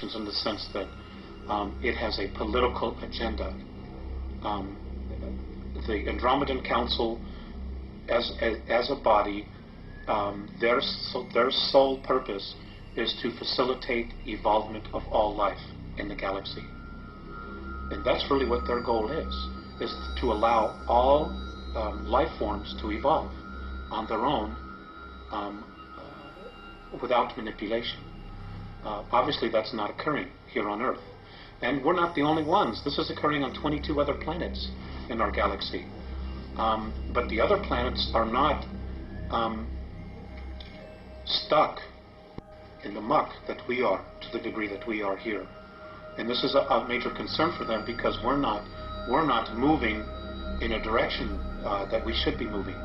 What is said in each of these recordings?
constellations in the sense that it has a political agenda. The Andromedan Council, as a body, their sole purpose is to facilitate evolvement of all life in the galaxy. And that's really what their goal is to allow all life forms to evolve on their own without manipulation. Obviously that's not occurring here on Earth. And we're not the only ones. This is occurring on 22 other planets in our galaxy. But the other planets are not stuck in the muck that we are, to the degree that we are here. And this is a major concern for them, because we're not moving in a direction that we should be moving.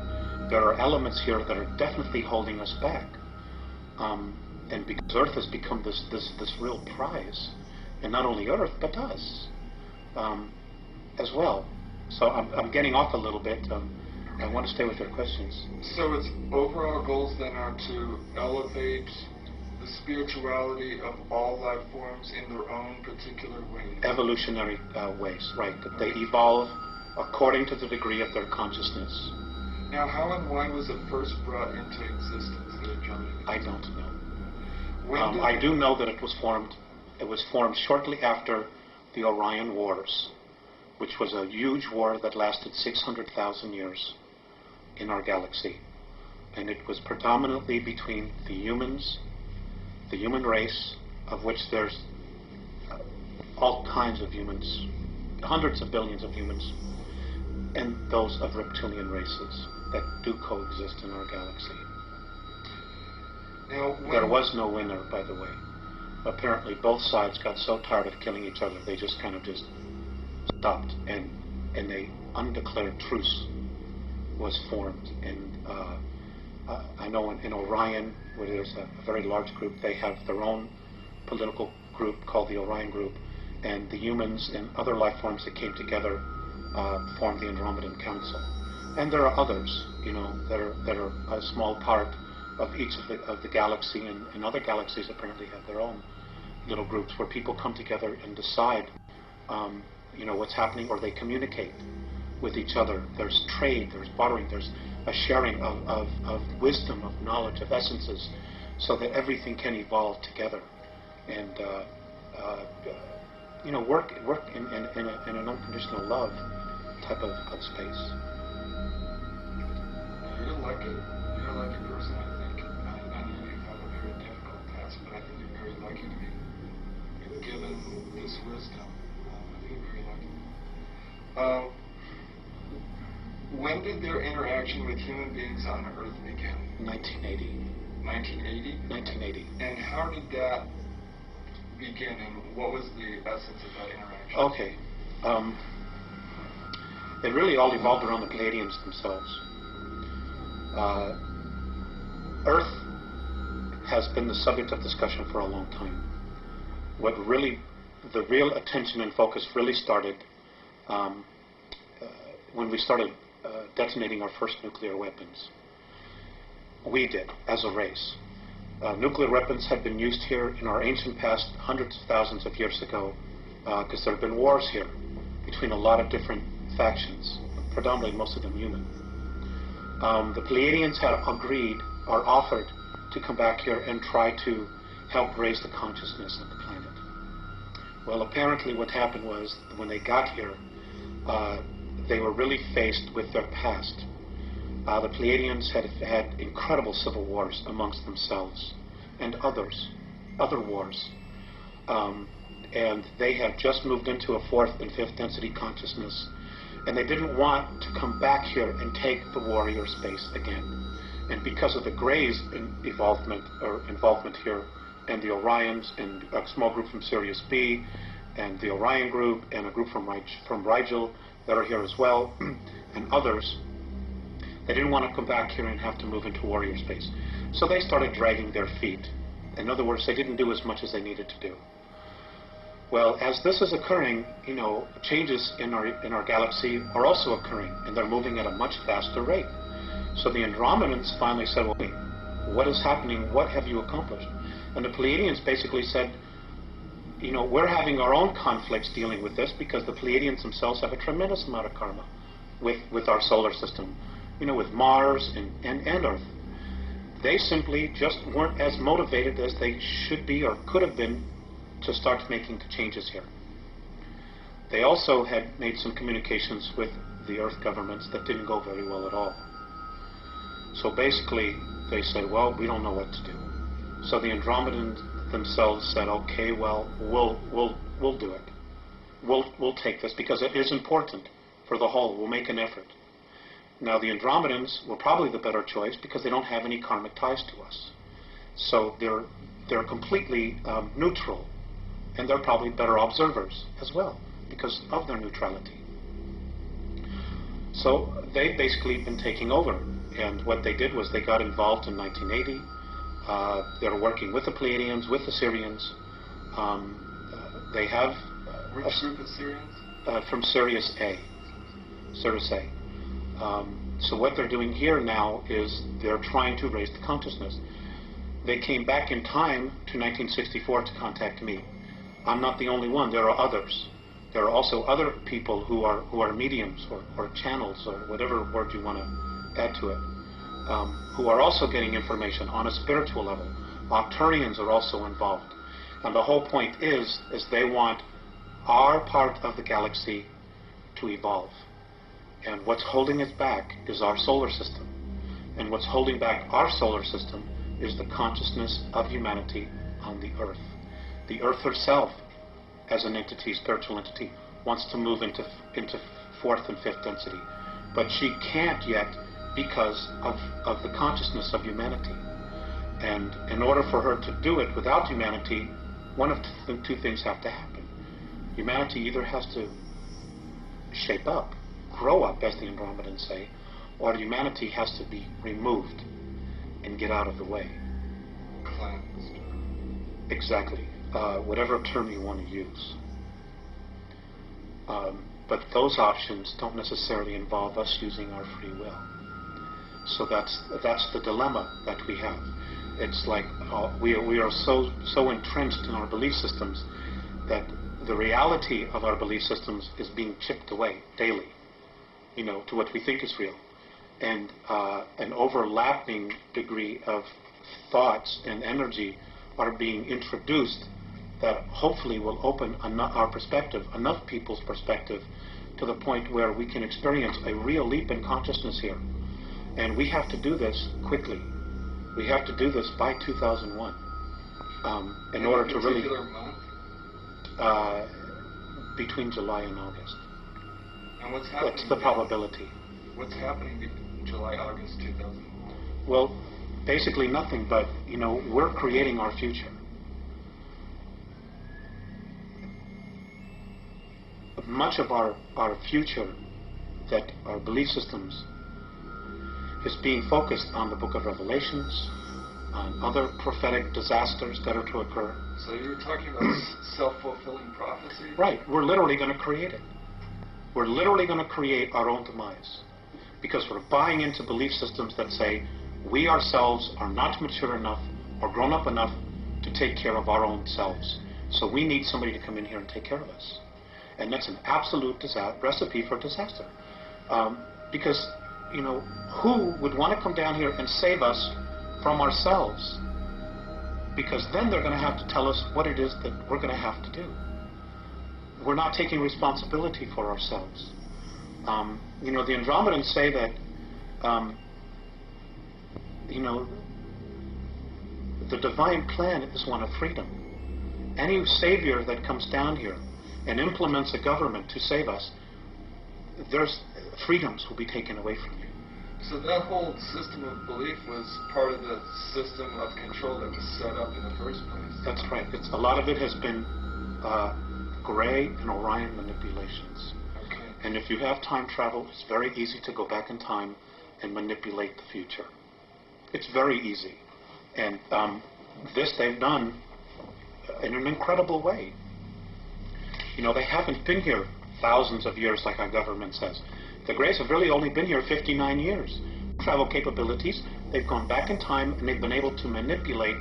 There are elements here that are definitely holding us back. And because Earth has become this real prize, and not only Earth, but us as well. So I'm getting off a little bit. I want to stay with your questions. So its overall goals then are to elevate the spirituality of all life forms in their own particular ways. Evolutionary ways, right. That they evolve according to the degree of their consciousness. Now, how and why was it first brought into existence, the Andromedy? I don't know. I do know that it was formed. It was formed shortly after the Orion Wars, which was a huge war that lasted 600,000 years in our galaxy. And it was predominantly between the humans, the human race, of which there's all kinds of humans, hundreds of billions of humans, and those of reptilian races that do coexist in our galaxy. Now, there was no winner, by the way. Apparently both sides got so tired of killing each other, they just kind of stopped, and a undeclared truce was formed. And I know in Orion, where there's a very large group, they have their own political group called the Orion Group, and the humans and other life forms that came together formed the Andromedan Council. And there are others, that are a small part of each of the galaxy, and other galaxies apparently have their own little groups where people come together and decide what's happening, or they communicate with each other. There's trade, there's bartering, there's a sharing of wisdom, of knowledge, of essences, so that everything can evolve together and work in an unconditional love type of space. You're lucky. You're a lucky person, I think. I know you have a very difficult task, but I think you're very lucky to be given this wisdom. I think you're very lucky. When did their interaction with human beings on Earth begin? 1980. 1980? 1980. And how did that begin, and what was the essence of that interaction? Okay. It really all evolved around the Pleiadians themselves. Earth has been the subject of discussion for a long time. The real attention and focus really started when we started detonating our first nuclear weapons. We did, as a race. Nuclear weapons had been used here in our ancient past hundreds of thousands of years ago, because there have been wars here between a lot of different factions, predominantly most of them human. The Pleiadians had agreed or offered to come back here and try to help raise the consciousness of the planet. Well, apparently what happened was, when they got here, they were really faced with their past. The Pleiadians had had incredible civil wars amongst themselves and other wars. And they had just moved into a fourth and fifth density consciousness, and they didn't want to come back here and take the warrior space again. And because of the Greys' involvement here, and the Orions, and a small group from Sirius B, and the Orion group, and a group from Rigel that are here as well, and others, they didn't want to come back here and have to move into warrior space. So they started dragging their feet. In other words, they didn't do as much as they needed to do. Well, as this is occurring, changes in our galaxy are also occurring, and they're moving at a much faster rate. So the Andromedans finally said, well, wait, what is happening? What have you accomplished? And the Pleiadians basically said, we're having our own conflicts dealing with this because the Pleiadians themselves have a tremendous amount of karma with our solar system, with Mars and Earth. They simply just weren't as motivated as they should be or could have been to start making the changes here. They also had made some communications with the Earth governments that didn't go very well at all. So basically, they said, well, we don't know what to do. So the Andromedans themselves said, okay, well, we'll do it. We'll take this because it is important for the whole. We'll make an effort. Now, the Andromedans were probably the better choice because they don't have any karmic ties to us. So they're completely neutral, and they're probably better observers as well because of their neutrality. So they've basically been taking over, and what they did was they got involved in 1980. They're working with the Pleiadians, with the Syrians. They have... Which group of Syrians? From Sirius A. Sirius A. So what they're doing here now is they're trying to raise the consciousness. They came back in time to 1964 to contact me. I'm not the only one. There are others. There are also other people who are mediums or channels or whatever word you want to add to it, who are also getting information on a spiritual level. Octurians are also involved. And the whole point is they want our part of the galaxy to evolve. And what's holding us back is our solar system. And what's holding back our solar system is the consciousness of humanity on the Earth. The Earth herself, as an entity, spiritual entity, wants to move into fourth and fifth density. But she can't yet because of the consciousness of humanity. And in order for her to do it without humanity, one of two things have to happen. Humanity either has to shape up, grow up, as the Andromedans say, or humanity has to be removed and get out of the way. Cleansed. Exactly. Whatever term you want to use. But those options don't necessarily involve us using our free will. So that's the dilemma that we have. It's like we are so entrenched in our belief systems that the reality of our belief systems is being chipped away daily, to what we think is real. And an overlapping degree of thoughts and energy are being introduced that hopefully will open our perspective, enough people's perspective, to the point where we can experience a real leap in consciousness here. And we have to do this quickly. We have to do this by 2001 in order to really... month? Between July and August. And what's happening? That's the probability. What's happening between July, August 2001? Well, basically nothing, but, we're creating our future. Much of our future, that our belief systems, is being focused on the Book of Revelations, on other prophetic disasters that are to occur. So you're talking about self-fulfilling prophecy? Right. We're literally going to create it. We're literally going to create our own demise. Because we're buying into belief systems that say we ourselves are not mature enough or grown up enough to take care of our own selves. So we need somebody to come in here and take care of us. And that's an absolute recipe for disaster. Because, who would want to come down here and save us from ourselves? Because then they're going to have to tell us what it is that we're going to have to do. We're not taking responsibility for ourselves. The Andromedans say that, the divine plan is one of freedom. Any savior that comes down here and implements a government to save us, there's freedoms will be taken away from you. So that whole system of belief was part of the system of control that was set up in the first place. That's right. A lot of it has been Gray and Orion manipulations. Okay. And if you have time travel, it's very easy to go back in time and manipulate the future. It's very easy. And this they've done in an incredible way. They haven't been here thousands of years like our government says. The Greys have really only been here 59 years. Travel capabilities, they've gone back in time and they've been able to manipulate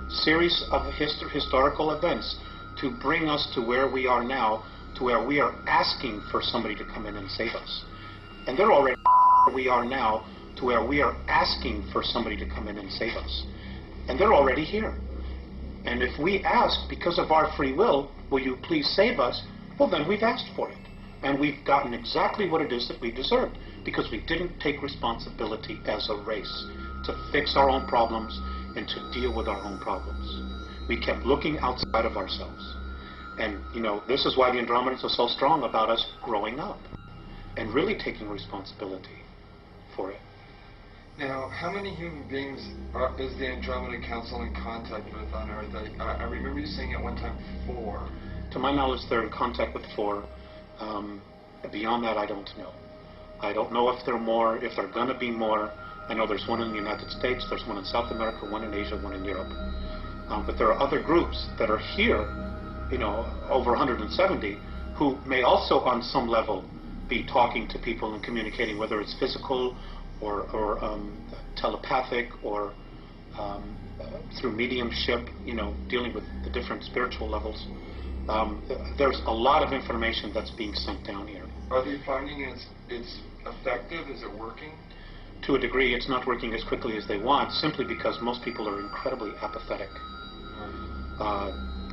series of historical events to bring us to where we are now, to where we are asking for somebody to come in and save us. And they're already where we are now, to where we are asking for somebody to come in and save us. And they're already here. And if we ask because of our free will, will you please save us? Well, then we've asked for it. And we've gotten exactly what it is that we deserved, because we didn't take responsibility as a race to fix our own problems and to deal with our own problems. We kept looking outside of ourselves. And, you know, this is why the Andromedans are so strong about us growing up and really taking responsibility for it. Now, how many human beings is the Andromeda Council in contact with on Earth? I remember you saying at one time 4. To my knowledge, they're in contact with 4. Beyond that, I don't know. I don't know if there are more, if there are going to be more. I know there's one in the United States, there's one in South America, one in Asia, one in Europe. But there are other groups that are here, you know, over 170, who may also on some level be talking to people and communicating, whether it's physical or telepathic or through mediumship, you know, dealing with the different spiritual levels. There's a lot of information that's being sent down here. Are they finding it's effective? Is it working? To a degree, it's not working as quickly as they want, simply because most people are incredibly apathetic.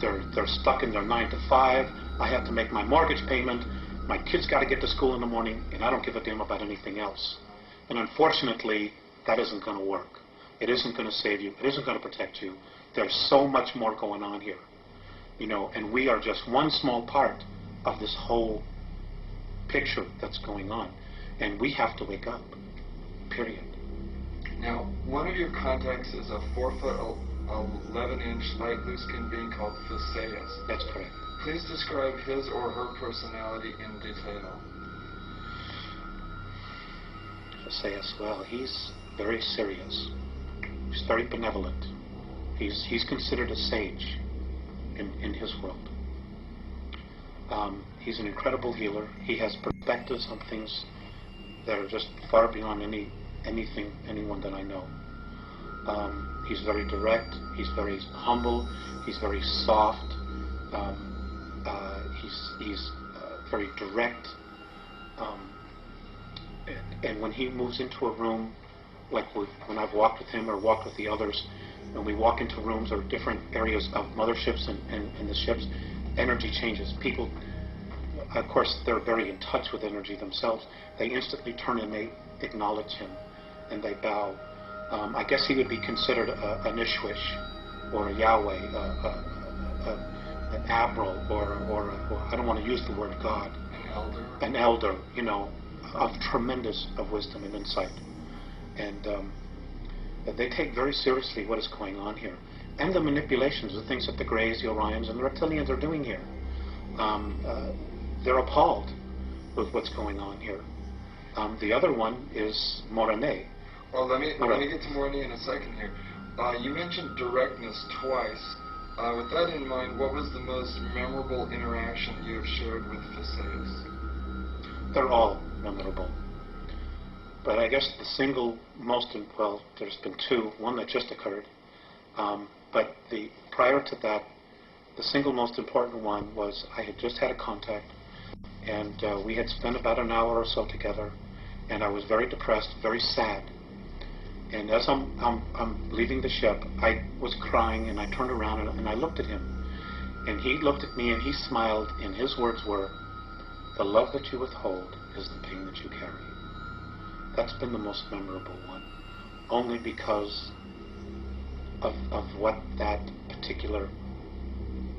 They're stuck in their 9 to 5. I have to make my mortgage payment. My kids got to get to school in the morning, and I don't give a damn about anything else. And unfortunately, that isn't going to work. It isn't going to save you. It isn't going to protect you. There's so much more going on here, you know, and we are just one small part of this whole picture that's going on, and we have to wake up. Period. Now, one of your contacts is a 4-foot, 11-inch light blue-skinned being called Theseus. That's correct. Please describe his or her personality in detail. Theseus, well, he's very serious. He's very benevolent. He's considered a sage in his world. He's an incredible healer. He has perspectives on things that are just far beyond anyone that I know. He's very direct. He's very humble. He's very soft. He's very direct. And when he moves into a room, like when I've walked with him or walked with the others, when we walk into rooms or different areas of motherships and the ships, energy changes. People, of course, they're very in touch with energy themselves. They instantly turn and they acknowledge him and they bow. I guess he would be considered an Ishwish or a Yahweh, an Abral, or I don't want to use the word God. An elder, you know, of tremendous of wisdom and insight. And they take very seriously what is going on here. And the manipulations, the things that the Greys, the Orions, and the Reptilians are doing here. They're appalled with what's going on here. The other one is Morane. Well, let me get to Morane in a second here. You mentioned directness twice. With that in mind, what was the most memorable interaction you have shared with Theseus? They're all memorable. But I guess the single most, well, there's been 2, one that just occurred. But prior to that, the single most important one was I had just had a contact, and we had spent about an hour or so together, and I was very depressed, very sad. And as I'm leaving the ship, I was crying, and I turned around and I looked at him. And he looked at me and he smiled, and his words were, "The love that you withhold is the pain that you carry." That's been the most memorable one, only because of what that particular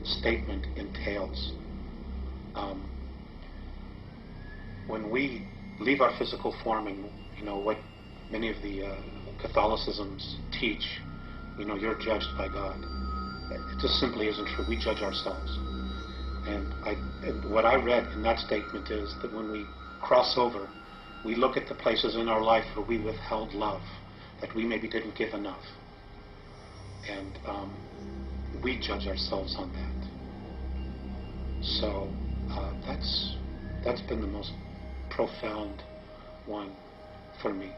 statement entails. When we leave our physical form, and you know what many of the Catholicisms teach, you know, you're judged by God. It just simply isn't true. We judge ourselves. And what I read in that statement is that when we cross over, we look at the places in our life where we withheld love, that we maybe didn't give enough. And we judge ourselves on that. So that's been the most profound one for me.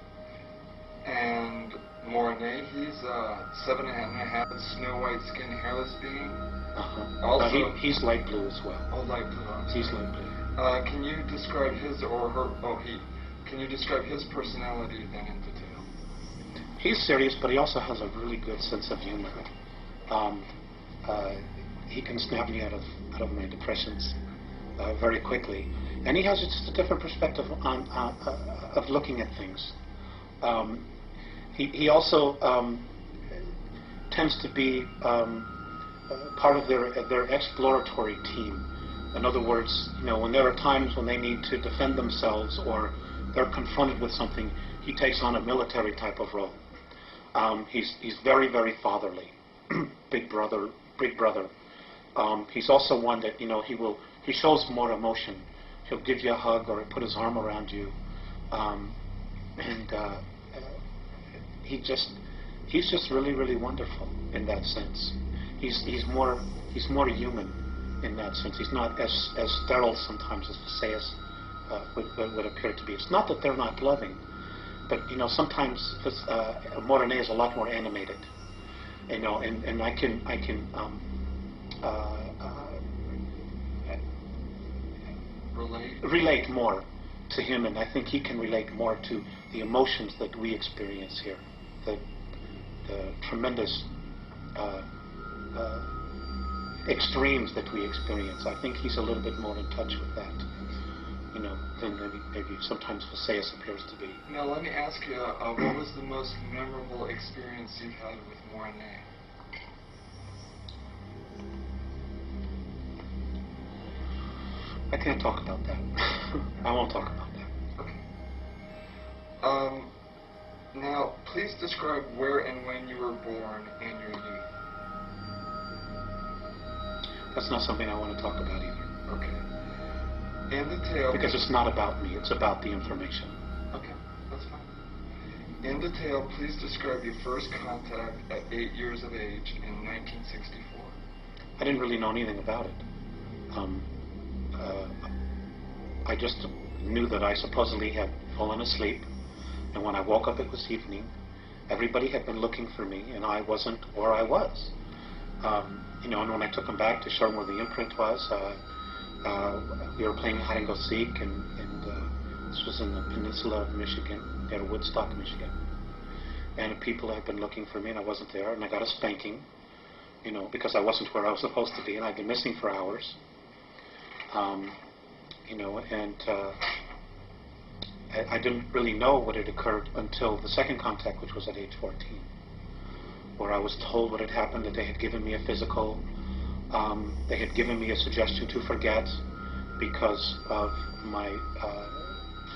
And Mornay, he's a 7.5 Snow White skin, hairless being. Also, he's light blue as well. Oh, light blue. He's light blue. Can you describe his or her? Can you describe his personality then in detail? He's serious, but he also has a really good sense of humor. He can snap me out of my depressions very quickly, and he has just a different perspective of looking at things. He also tends to be part of their exploratory team. In other words, when there are times when they need to defend themselves or they're confronted with something, he takes on a military type of role. He's very, very fatherly, big brother. He's also one that he shows more emotion. He'll give you a hug or put his arm around you, he's just really, really wonderful in that sense. He's more human in that sense. He's not as sterile sometimes as Visayas would appear to be. It's not that they're not loving, but sometimes Mornay is a lot more animated. And I can relate more to him, and I think he can relate more to the emotions that we experience here, the tremendous extremes that we experience. I think he's a little bit more in touch with that, than maybe sometimes Visayas appears to be. Now let me ask you, what was the most memorable experience you've had with Mornay? I can't talk about that. I won't talk about that. Okay. Now, please describe where and when you were born and your youth. That's not something I want to talk about either. Okay. In detail. Because it's not about me, it's about the information. Okay, that's fine. In detail, please describe your first contact at 8 years of age in 1964. I didn't really know anything about it. I just knew that I supposedly had fallen asleep, and when I woke up it was evening. Everybody had been looking for me, and I wasn't where I was. And when I took them back to show them where the imprint was, we were playing hide and go seek, and this was in the peninsula of Michigan, near Woodstock, Michigan. And people had been looking for me, and I wasn't there, and I got a spanking, because I wasn't where I was supposed to be, and I'd been missing for hours. I didn't really know what had occurred until the second contact, which was at age 14, where I was told what had happened, that they had given me a physical, they had given me a suggestion to forget because of my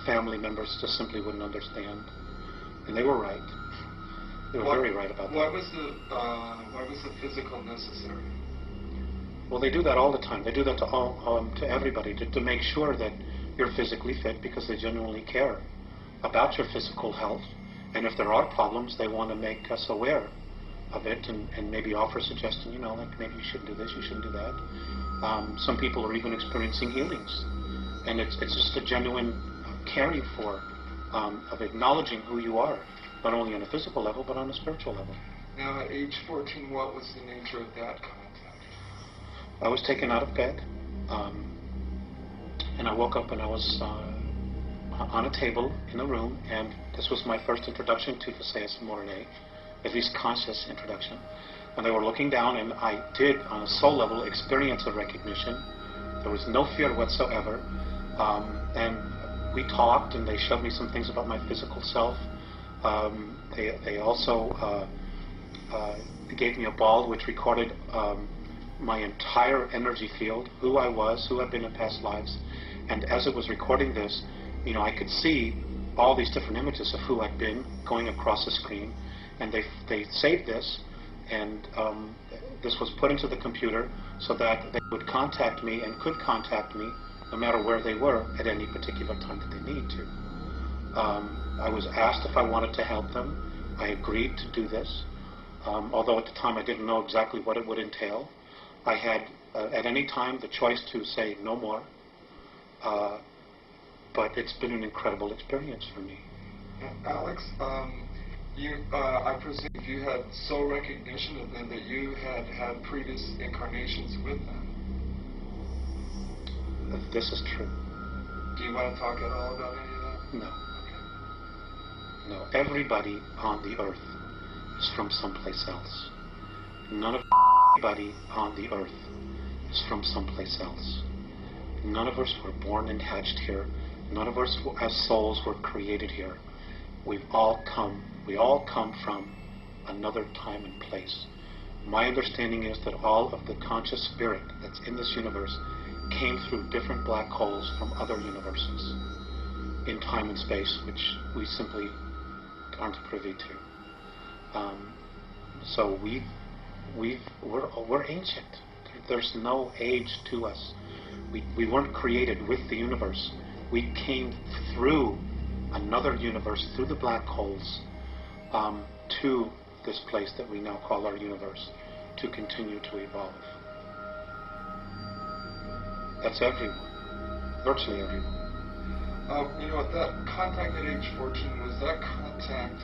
family members just simply wouldn't understand. And they were right. They were very right about that. Why was the physical necessary? Well, they do that all the time. They do that to everybody, to make sure that you're physically fit, because they genuinely care about your physical health. And if there are problems, they want to make us aware of it and maybe offer a suggestion, like maybe you shouldn't do this, you shouldn't do that. Some people are even experiencing healings. And it's just a genuine caring for, of acknowledging who you are, not only on a physical level, but on a spiritual level. Now, at age 14, what was the nature of that contact? I was taken out of bed, and I woke up and I was on a table in a room, and this was my first introduction to Visayas and Mornay, at least conscious introduction. And they were looking down, and I did, on a soul level, experience of recognition. There was no fear whatsoever, and we talked, and they showed me some things about my physical self. They also gave me a ball which recorded my entire energy field, who I was, who I've been in past lives. And as it was recording this, I could see all these different images of who I'd been going across the screen. And they saved this, and this was put into the computer so that they would contact me and could contact me no matter where they were at any particular time that they need to. I was asked if I wanted to help them. I agreed to do this, although at the time I didn't know exactly what it would entail. I had, at any time, the choice to say no more, but it's been an incredible experience for me. Alex, I perceive you had soul recognition of them, that you had had previous incarnations with them. This is true. Do you want to talk at all about any of that? No. Okay. No. Everybody on the earth is from someplace else. None of everybody on the earth is from someplace else. None of us were born and hatched here. None of us as souls were created here. We all come from another time and place. My understanding is that all of the conscious spirit that's in this universe came through different black holes from other universes in time and space, which we simply aren't privy to. So we're ancient. There's no age to us. We weren't created with the universe. We came through another universe, through the black holes, to this place that we now call our universe, to continue to evolve. That's everyone. Virtually everyone. That contact at age 14, was that contact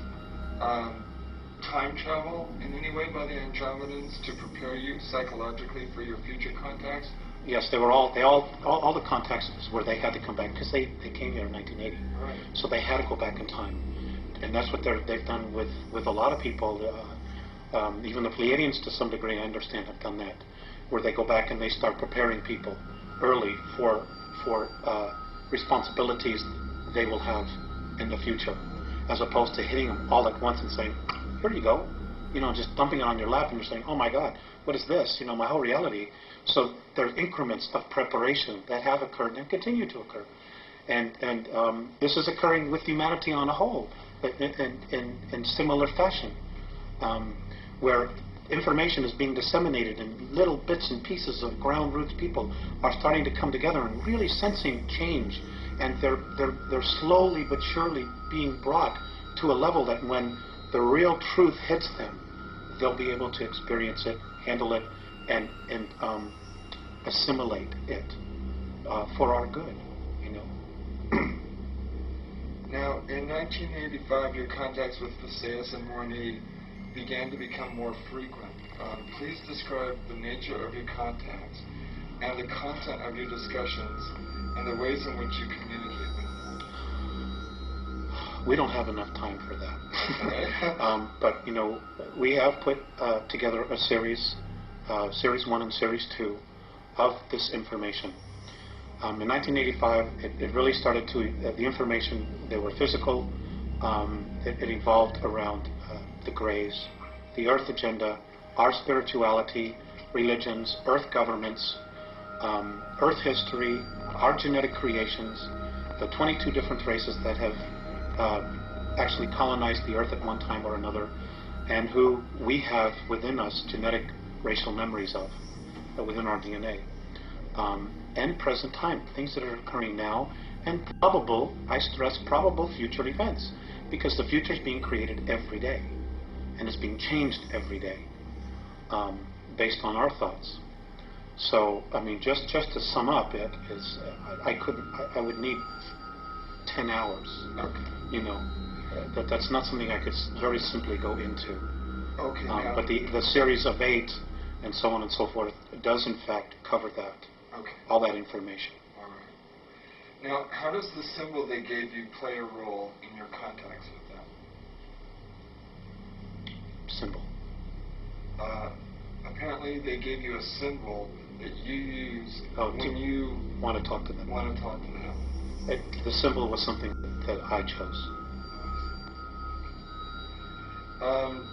time travel in any way by the Andromedans to prepare you psychologically for your future contacts? Yes, all the contacts where they had to come back, because they came here in 1980. Right. So they had to go back in time. And that's what they've done with a lot of people. Even the Pleiadians, to some degree, I understand, have done that, where they go back and they start preparing people early for responsibilities they will have in the future, as opposed to hitting them all at once and saying, here you go, just dumping it on your lap, and you're saying, oh my God, what is this? My whole reality. So there's increments of preparation that have occurred and continue to occur. And this is occurring with humanity on a whole, in similar fashion, where information is being disseminated in little bits and pieces of ground roots. People are starting to come together and really sensing change, and they're slowly but surely being brought to a level that when the real truth hits them, they'll be able to experience it, handle it, and assimilate it for our good. Now, in 1985, your contacts with Visayas and Morni began to become more frequent. Please describe the nature of your contacts and the content of your discussions and the ways in which you communicate with them. We don't have enough time for that. Okay. But, we have put together a series 1 and Series 2 of this information. In 1985, it really started to, the information, they were physical. It evolved around the Greys, the Earth agenda, our spirituality, religions, Earth governments, Earth history, our genetic creations, the 22 different races that have actually colonized the Earth at one time or another, and who we have within us genetic racial memories of, within our DNA. And present time, things that are occurring now, and probable, I stress, probable future events, because the future is being created every day, and it's being changed every day, based on our thoughts. So, just to sum up it, is I would need 10 hours. Okay. That's not something I could very simply go into. Okay. But the series of 8 and so on and so forth does in fact cover that. Okay. All that information. All right. Now, how does the symbol they gave you play a role in your contacts with them? Symbol. Apparently, they gave you a symbol that you use when you want to talk to them. Want to talk to them. The symbol was something that I chose.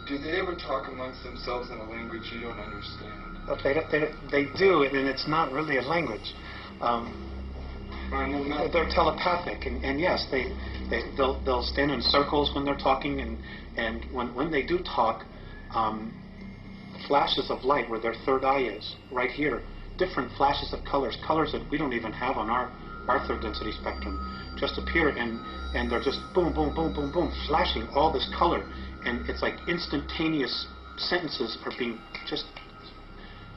Do they ever talk amongst themselves in a language you don't understand? They do, and it's not really a language. They're telepathic, and yes, they'll stand in circles when they're talking, and when they do talk, flashes of light where their third eye is, right here, different flashes of colors that we don't even have on our third density spectrum, just appear, and they're just boom, boom, boom, boom, boom, flashing all this color, and it's like instantaneous sentences are being just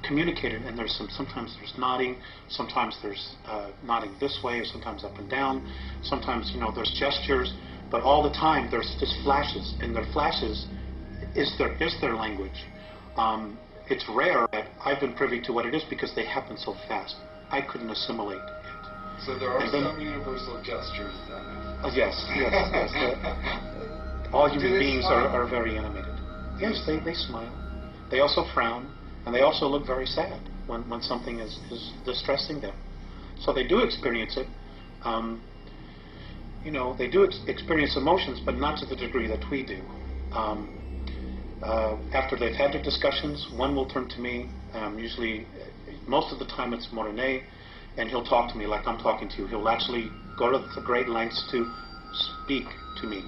communicated, and sometimes there's nodding, sometimes there's nodding this way, sometimes up and down, sometimes there's gestures, But all the time there's just flashes, and their flashes is their language. It's rare that I've been privy to what it is because they happen so fast. I couldn't assimilate it. So there are some universal gestures then. Yes. All human beings are very animated. Yes, they smile. They also frown, and they also look very sad when something is distressing them. So they do experience it. They do experience emotions, but not to the degree that we do. After they've had their discussions, one will turn to me. Usually, most of the time it's Morene, and he'll talk to me like I'm talking to you. He'll actually go to the great lengths to speak to me.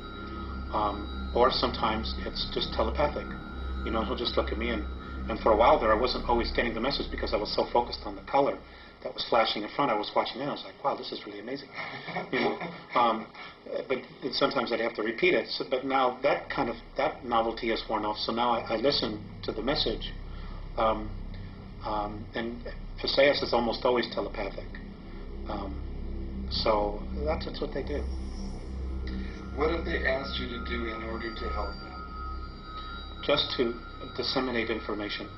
Or sometimes it's just telepathic. He'll just look at me, and for a while there I wasn't always getting the message because I was so focused on the color that was flashing in front. I was watching it and I was like, wow, this is really amazing. But sometimes I'd have to repeat it. But now that novelty has worn off, so now I listen to the message. And Phaseus is almost always telepathic. So that's what they do. What have they asked you to do in order to help them? Just to disseminate information.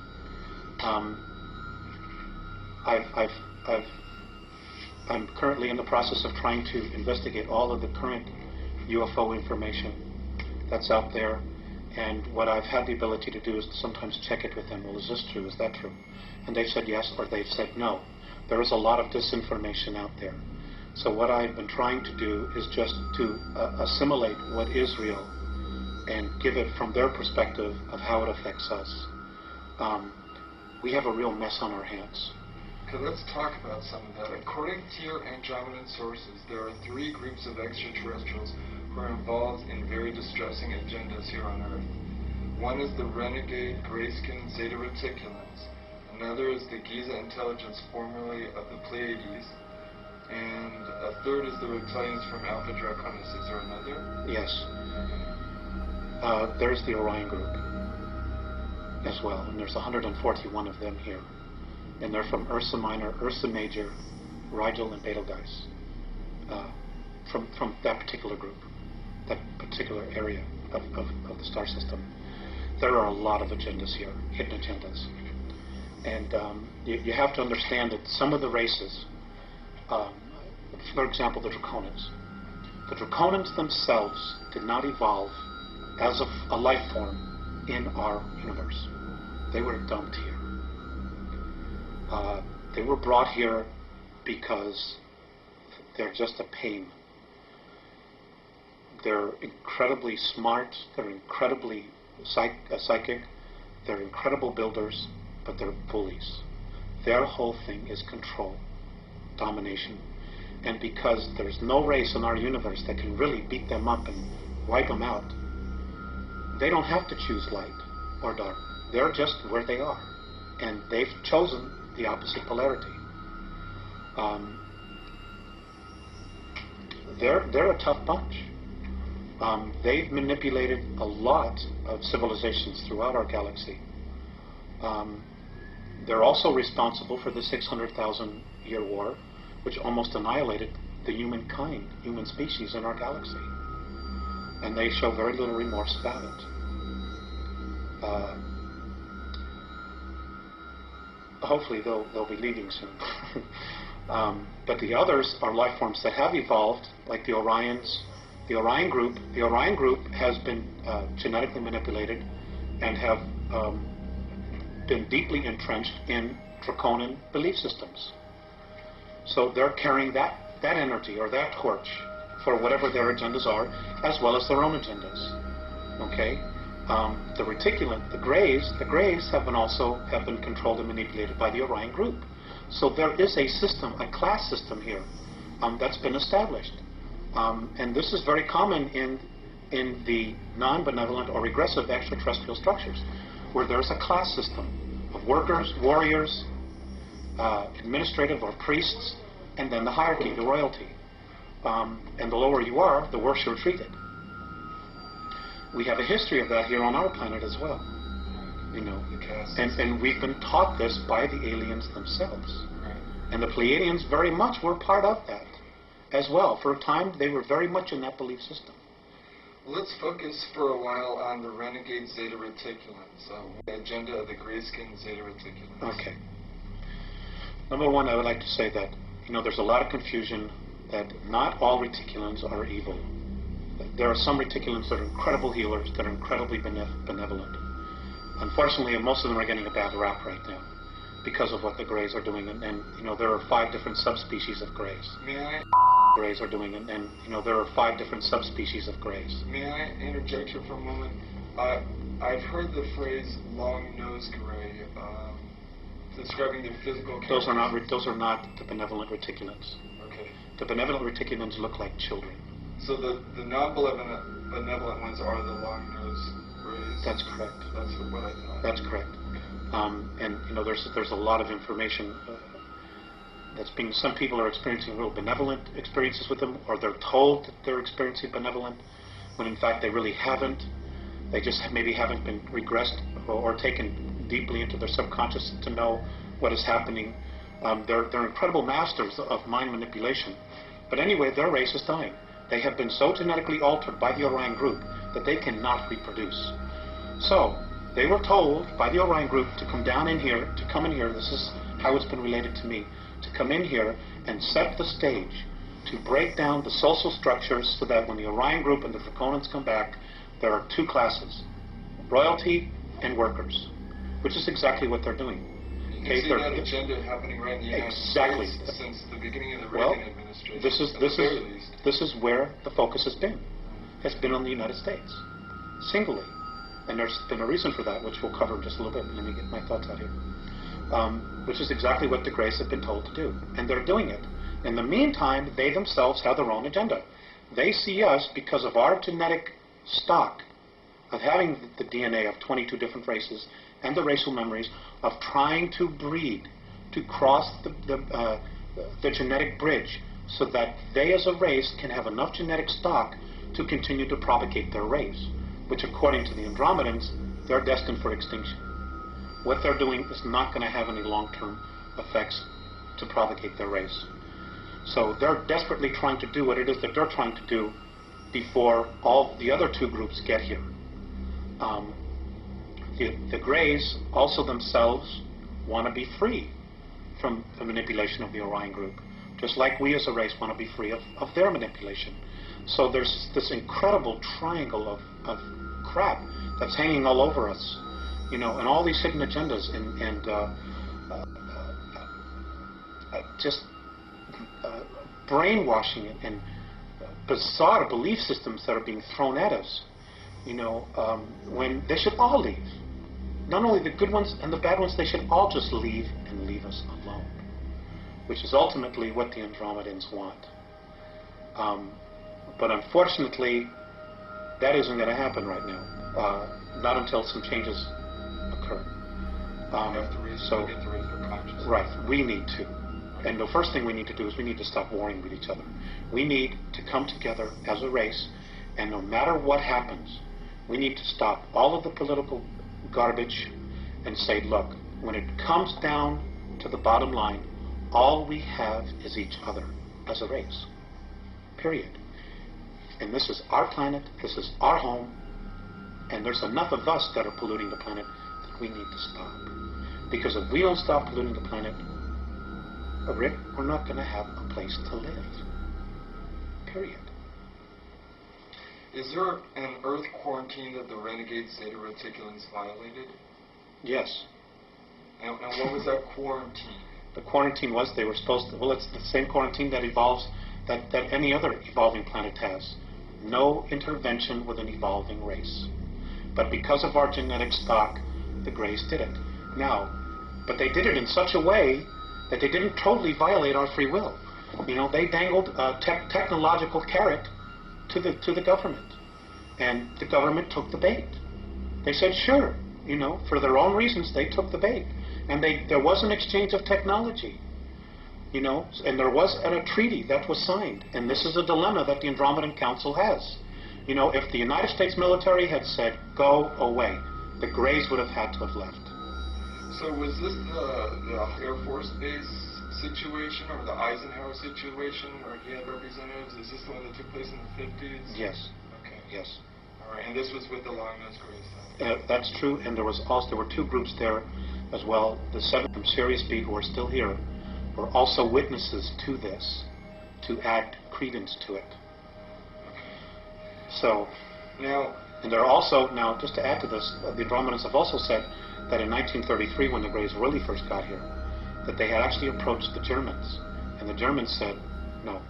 I'm currently in the process of trying to investigate all of the current UFO information that's out there, and what I've had the ability to do is to sometimes check it with them. Well, is this true? Is that true? And they've said yes, or they've said no. There is a lot of disinformation out there. So what I've been trying to do is just to assimilate what is real and give it from their perspective of how it affects us. We have a real mess on our hands. Okay, let's talk about some of that. According to your Andromedan sources, there are 3 groups of extraterrestrials who are involved in very distressing agendas here on Earth. One is the renegade Grayskin Zeta Reticulans. Another is the Giza intelligence, formerly of the Pleiades. And a third is the reptilians from Alpha Draconis. Is there another? Yes. There's the Orion group as well, and there's 141 of them here. And they're from Ursa Minor, Ursa Major, Rigel, and Betelgeuse. From that particular group, that particular area of the star system. There are a lot of agendas here, hidden agendas. And you have to understand that some of the races, for example, the Draconans. The Draconans themselves did not evolve as a life form in our universe. They were dumped here. They were brought here because they're just a pain. They're incredibly smart. They're incredibly psychic. They're incredible builders, but they're bullies. Their whole thing is control, domination. And because there's no race in our universe that can really beat them up and wipe them out, they don't have to choose light or dark. They're just where they are. And they've chosen the opposite polarity. They're a tough bunch. They've manipulated a lot of civilizations throughout our galaxy. They're also responsible for the 600,000-year war, which almost annihilated the human species in our galaxy. And they show very little remorse about it. Hopefully they'll be leaving soon. But the others are life forms that have evolved, like the Orions. The Orion group has been genetically manipulated and have been deeply entrenched in Draconan belief systems. So they're carrying that energy or that torch for whatever their agendas are, as well as their own agendas. Okay? The reticulant, the Greys have been controlled and manipulated by the Orion group. So there is a system, a class system here that's been established. And this is very common in the non-benevolent or regressive extraterrestrial structures, where there's a class system of workers, warriors, administrative or priests, and then the hierarchy, the royalty. And the lower you are, the worse you're treated. We have a history of that here on our planet as well. And we've been taught this by the aliens themselves. And the Pleiadians very much were part of that as well. For a time, they were very much in that belief system. Let's focus for a while on the renegade Zeta Reticulans, the agenda of the gray-skinned Zeta Reticulans. Okay. Number one, I would like to say that, there's a lot of confusion that not all reticulans are evil. There are some reticulans that are incredible healers, that are incredibly benevolent. Unfortunately, most of them are getting a bad rap right now because of what the Greys are doing. And there are 5 different subspecies of Greys. May I? Greys are doing, and there are 5 different subspecies of Greys. May I interject here for a moment? I've heard the phrase long-nosed Grey describing their physical character. Those are not the benevolent reticulans. Okay. The benevolent reticulans look like children. So the non-benevolent ones are the long-nosed Greys? That's correct. That's what I thought. That's correct. And there's a lot of information that's being. Some people are experiencing real benevolent experiences with them, or they're told that they're experiencing benevolent, when in fact they really haven't. They just maybe haven't been regressed or taken deeply into their subconscious to know what is happening. They're incredible masters of mind manipulation. But anyway, their race is dying. They have been so genetically altered by the Orion group that they cannot reproduce. So they were told by the Orion group to come in here. This is how it's been related to me. To come in here and set the stage to break down the social structures so that when the Orion group and the Draconans come back, there are 2 classes, royalty and workers, which is exactly what they're doing. You can see that agenda happening right in the United States since the beginning of the Reagan administration. This is where the focus has been. It's been on the United States, singly. And there's been a reason for that, which we'll cover in just a little bit. Let me get my thoughts out here. Which is exactly what the Greys have been told to do. And they're doing it. In the meantime, they themselves have their own agenda. They see us, because of our genetic stock, of having the DNA of 22 different races, and the racial memories, of trying to breed, to cross the genetic bridge, so that they as a race can have enough genetic stock to continue to propagate their race, which according to the Andromedans, they're destined for extinction. What they're doing is not going to have any long-term effects to propagate their race. So they're desperately trying to do what it is that they're trying to do before all the other 2 groups get here. The Greys also themselves want to be free from the manipulation of the Orion group, just like we as a race want to be free of their manipulation. So there's this incredible triangle of crap that's hanging all over us, and all these hidden agendas and just brainwashing and bizarre belief systems that are being thrown at us, when they should all leave. Not only the good ones and the bad ones, they should all just leave and leave us alone, which is ultimately what the Andromedans want. But unfortunately, that isn't going to happen right now, not until some changes occur. Right, we need to. And the first thing we need to do is we need to stop warring with each other. We need to come together as a race, and no matter what happens, we need to stop all of the political garbage and say, look, when it comes down to the bottom line, all we have is each other as a race. Period. And this is our planet, this is our home, and there's enough of us that are polluting the planet that we need to stop. Because if we don't stop polluting the planet, Rick, we're not going to have a place to live. Period. Is there an Earth quarantine that the renegade Zeta Reticulans violated? Yes. And what was that quarantine? The quarantine was they were supposed to, it's the same quarantine that evolves, that any other evolving planet has. No intervention with an evolving race. But because of our genetic stock, the Greys did it. Now, but they did it in such a way that they didn't totally violate our free will. They dangled a technological carrot to the government, and the government took the bait. They said, sure, for their own reasons, they took the bait, and there was an exchange of technology, and there was a treaty that was signed, and this is a dilemma that the Andromedan Council has. If the United States military had said, go away, the Greys would have had to have left. So was this the Air Force Base situation or the Eisenhower situation where he had representatives? Is this the one that took place in the 50s? Yes. Okay. Yes. All right, and this was with the long-nosed grays. That's true, and there were two groups there as well. The 7 from Sirius B, who are still here, were also witnesses to this, to add credence to it. So, Now, and they're also, now just to add to this, the Andromedans have also said that in 1933, when the Greys really first got here, that they had actually approached the Germans, and the Germans said, no,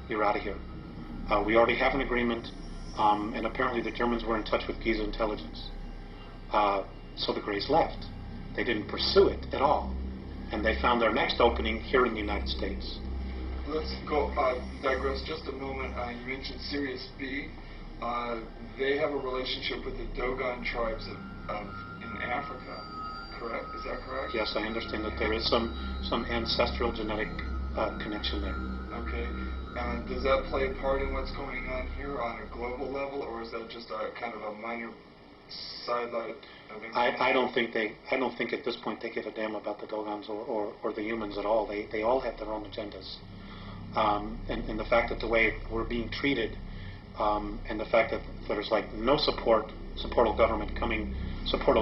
you're out of here. We already have an agreement, and apparently the Germans were in touch with Giza intelligence. So the Greys left. They didn't pursue it at all. And they found their next opening here in the United States. let's go digress just a moment. You mentioned Sirius B. They have a relationship with the Dogon tribes in Africa, correct? Is that correct? Yes, I understand that there is some ancestral genetic connection there. Okay. And does that play a part in what's going on here on a global level, or is that just a kind of a minor sidelight of information? I don't think at this point they give a damn about the Dogons or the humans at all. They all have their own agendas. And the fact that the way we're being treated, and the fact that there's like no supportal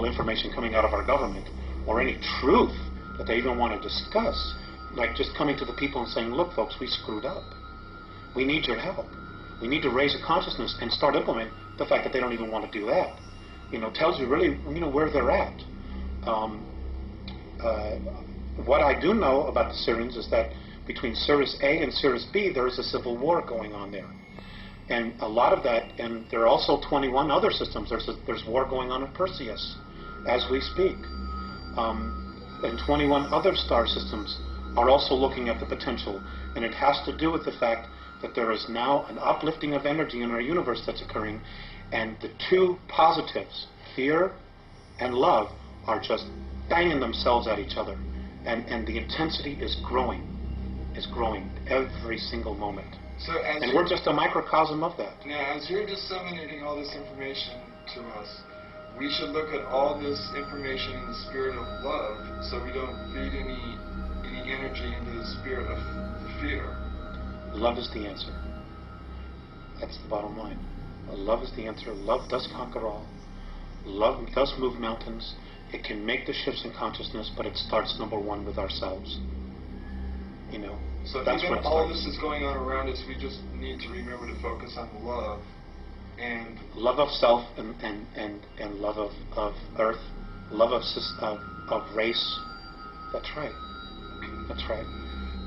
information coming out of our government, or any truth that they even want to discuss, like just coming to the people and saying, look folks, we screwed up. We need your help. We need to raise a consciousness and start implementing. The fact that they don't even want to do that, tells you really, where they're at. What I do know about the Syrians is that between Sirius A and Sirius B, there is a civil war going on there. And a lot of that, and there are also 21 other systems. There's war going on in Perseus as we speak. And 21 other star systems are also looking at the potential. And it has to do with the fact that there is now an uplifting of energy in our universe that's occurring. And the two positives, fear and love, are just banging themselves at each other. And the intensity is growing every single moment. And we're just a microcosm of that. Now, as you're disseminating all this information to us, we should look at all this information in the spirit of love, so we don't feed any energy into the spirit of fear. Love is the answer. That's the bottom line. Love is the answer. Love does conquer all. Love does move mountains. It can make the shifts in consciousness, but it starts, number one, with ourselves. So that's even what all this is going on around us, we just need to remember to focus on love and love of self and love of earth, love of race. That's right. That's right.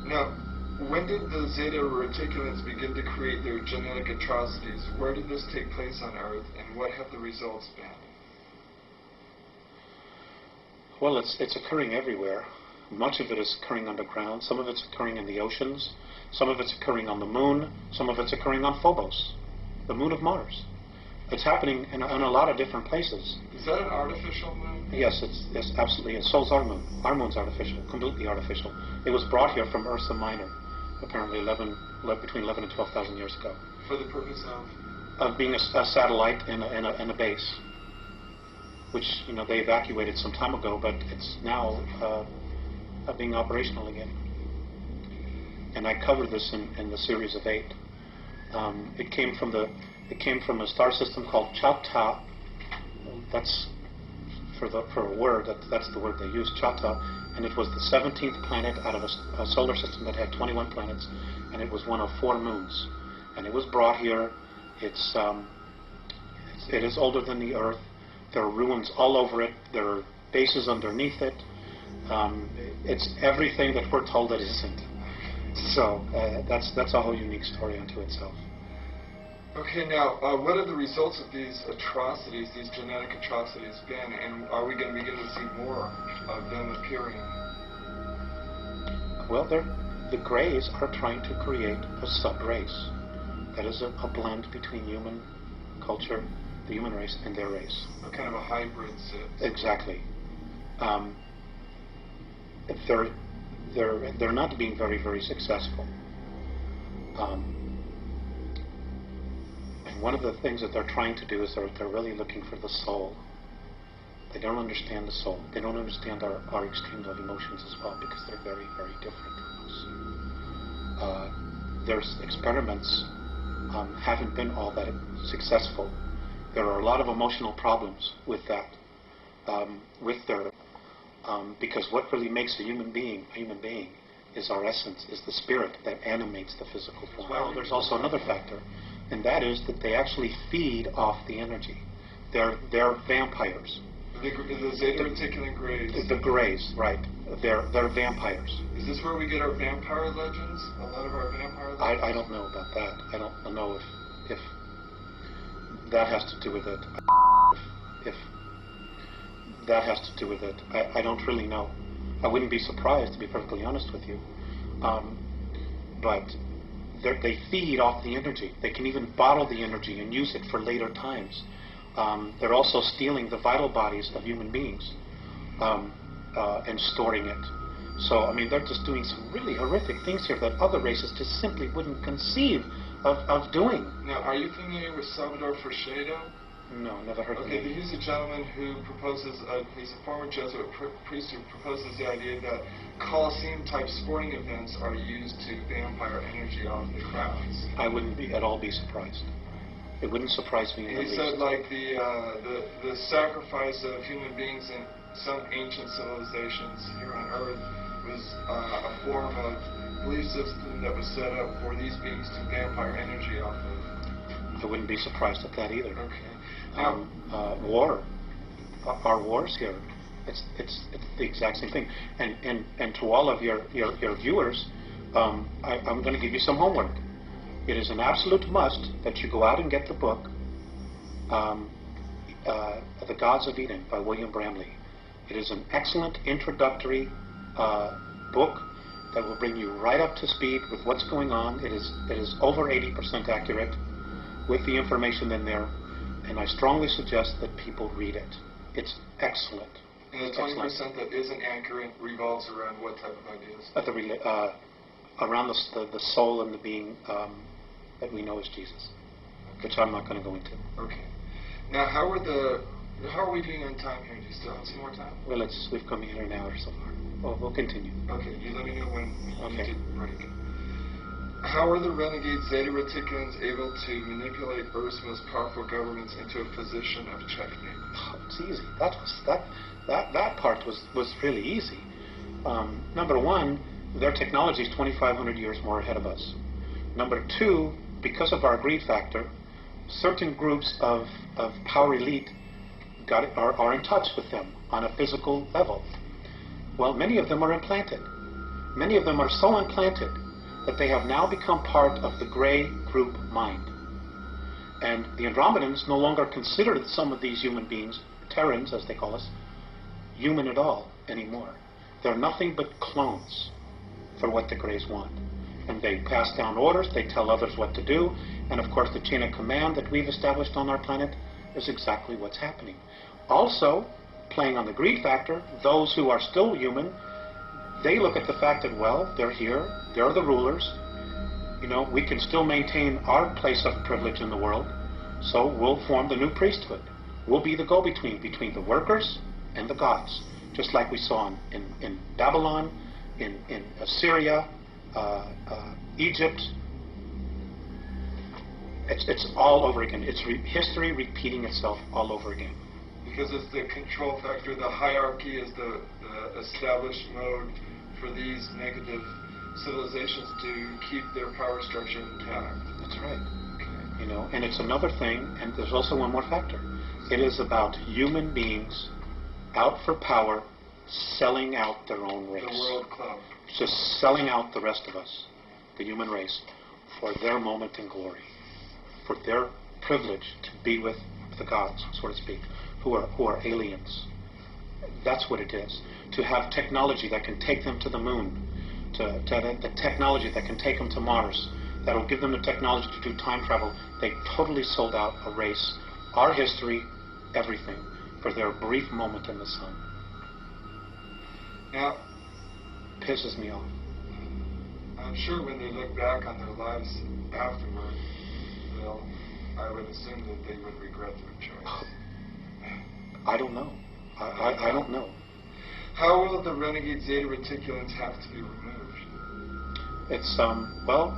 Now, when did the Zeta Reticulans begin to create their genetic atrocities? Where did this take place on Earth, and what have the results been? Well, it's occurring everywhere. Much of it is occurring underground. Some of it's occurring in the oceans. Some of it's occurring on the moon. Some of it's occurring on Phobos, the moon of Mars. It's happening in a lot of different places. Is that an artificial moon? Yes, it's absolutely. And so's our moon. Our moon's artificial, completely artificial. It was brought here from Ursa Minor, apparently between 11 and 12,000 years ago. For the purpose of? Of being a satellite and a base, which they evacuated some time ago, but it's now being operational again. And I covered this in the series of 8. It came from a star system called Chata. That's for a word. That's the word they use, Chata. And it was the 17th planet out of a solar system that had 21 planets, and it was one of 4 moons. And it was brought here. It is older than the Earth. There are ruins all over it. There are bases underneath it. It's everything that we're told it isn't. So that's a whole unique story unto itself. Okay, now, what are the results of these atrocities, these genetic atrocities been, and are we going to begin to see more of them appearing? Well, the Greys are trying to create a sub-race. That is a blend between human culture, the human race, and their race. A kind of a hybrid Sith. Exactly. They're not being very, very successful. And one of the things that they're trying to do is they're really looking for the soul. They don't understand the soul. They don't understand our extremes of emotions as well, because they're very, very different from us. Their experiments haven't been all that successful. There are a lot of emotional problems with that, because what really makes a human being is our essence, is the spirit that animates the physical form. Well, there's also another factor, and that is that they actually feed off the energy. They're vampires. The Zeta Reticulan Greys. The Greys, right. They're vampires. Is this where we get our vampire legends? A lot of our vampire legends? I don't know about that. I don't know if that has to do with it. If that has to do with it. I don't really know. I wouldn't be surprised, to be perfectly honest with you. But they feed off the energy. They can even bottle the energy and use it for later times. They're also stealing the vital bodies of human beings and storing it. So, I mean, they're just doing some really horrific things here that other races just simply wouldn't conceive of doing. Now, are you familiar with Salvador Freixedo? No, never heard of him. Okay, he's a gentleman who proposes, he's a former Jesuit priest who proposes the idea that Colosseum-type sporting events are used to vampire energy off the crowds. I wouldn't at all be surprised. It wouldn't surprise me in the least. He said, like, the sacrifice of human beings in some ancient civilizations here on Earth was a form of belief system that was set up for these beings to vampire energy off of. I wouldn't be surprised at that either. Okay. War. Our wars here. It's the exact same thing. And to all of your viewers, I'm going to give you some homework. It is an absolute must that you go out and get the book, The Gods of Eden by William Bramley. It is an excellent introductory book that will bring you right up to speed with what's going on. It is over 80% accurate with the information in there, and I strongly suggest that people read it. It's excellent. And the 20% that isn't accurate revolves around what type of ideas? Around the soul and the being that we know as Jesus, which I'm not going to go into. Okay. Now, how are we doing on time here? Do you still have some more time? Well, we've come here an hour so far. We'll continue. Okay, you let me know when we okay. need to break. How are the renegade Zeta Reticulans able to manipulate Earth's most powerful governments into a position of checkmate? Oh, it's easy. That part was really easy. Number one, their technology is 2,500 years more ahead of us. Number two, because of our greed factor, certain groups of power elite are in touch with them on a physical level. Well, many of them are implanted. Many of them are so implanted that they have now become part of the gray group mind. And the Andromedans no longer consider some of these human beings, Terrans as they call us, human at all anymore. They're nothing but clones for what the Greys want. And they pass down orders, they tell others what to do, and of course the chain of command that we've established on our planet is exactly what's happening. Also, playing on the greed factor, those who are still human, they look at the fact that, well, they're here, they're the rulers, we can still maintain our place of privilege in the world, so we'll form the new priesthood. We'll be the go-between, between the workers and the gods, just like we saw in Babylon, in Assyria, Egypt. It's all over again. It's history repeating itself all over again. Because it's the control factor, the hierarchy is the established mode for these negative civilizations to keep their power structure intact. That's right. Okay. And it's another thing, and there's also one more factor. It is about human beings out for power, selling out their own race. The World Club. Just selling out the rest of us, the human race, for their moment in glory, for their privilege to be with the gods, so to speak, who are aliens. That's what it is. To have technology that can take them to the moon, to have the technology that can take them to Mars, that will give them the technology to do time travel. They totally sold out a race, our history, everything, for their brief moment in the sun. Now, pisses me off. I'm sure when they look back on their lives afterward, I would assume that they would regret their choice. I don't know. I don't know. How will the renegade Zeta Reticulans have to be removed? It's, well,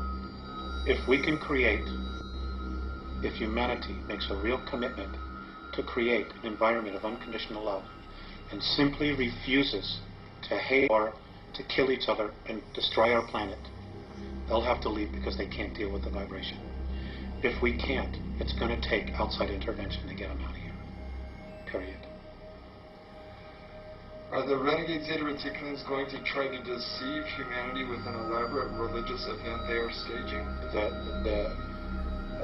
if we can create if humanity makes a real commitment to create an environment of unconditional love and simply refuses to hate or to kill each other and destroy our planet, they'll have to leave because they can't deal with the vibration. If we can't, it's going to take outside intervention to get them out of here. Period. Are the renegade Zeta Reticulans going to try to deceive humanity with an elaborate religious event they are staging?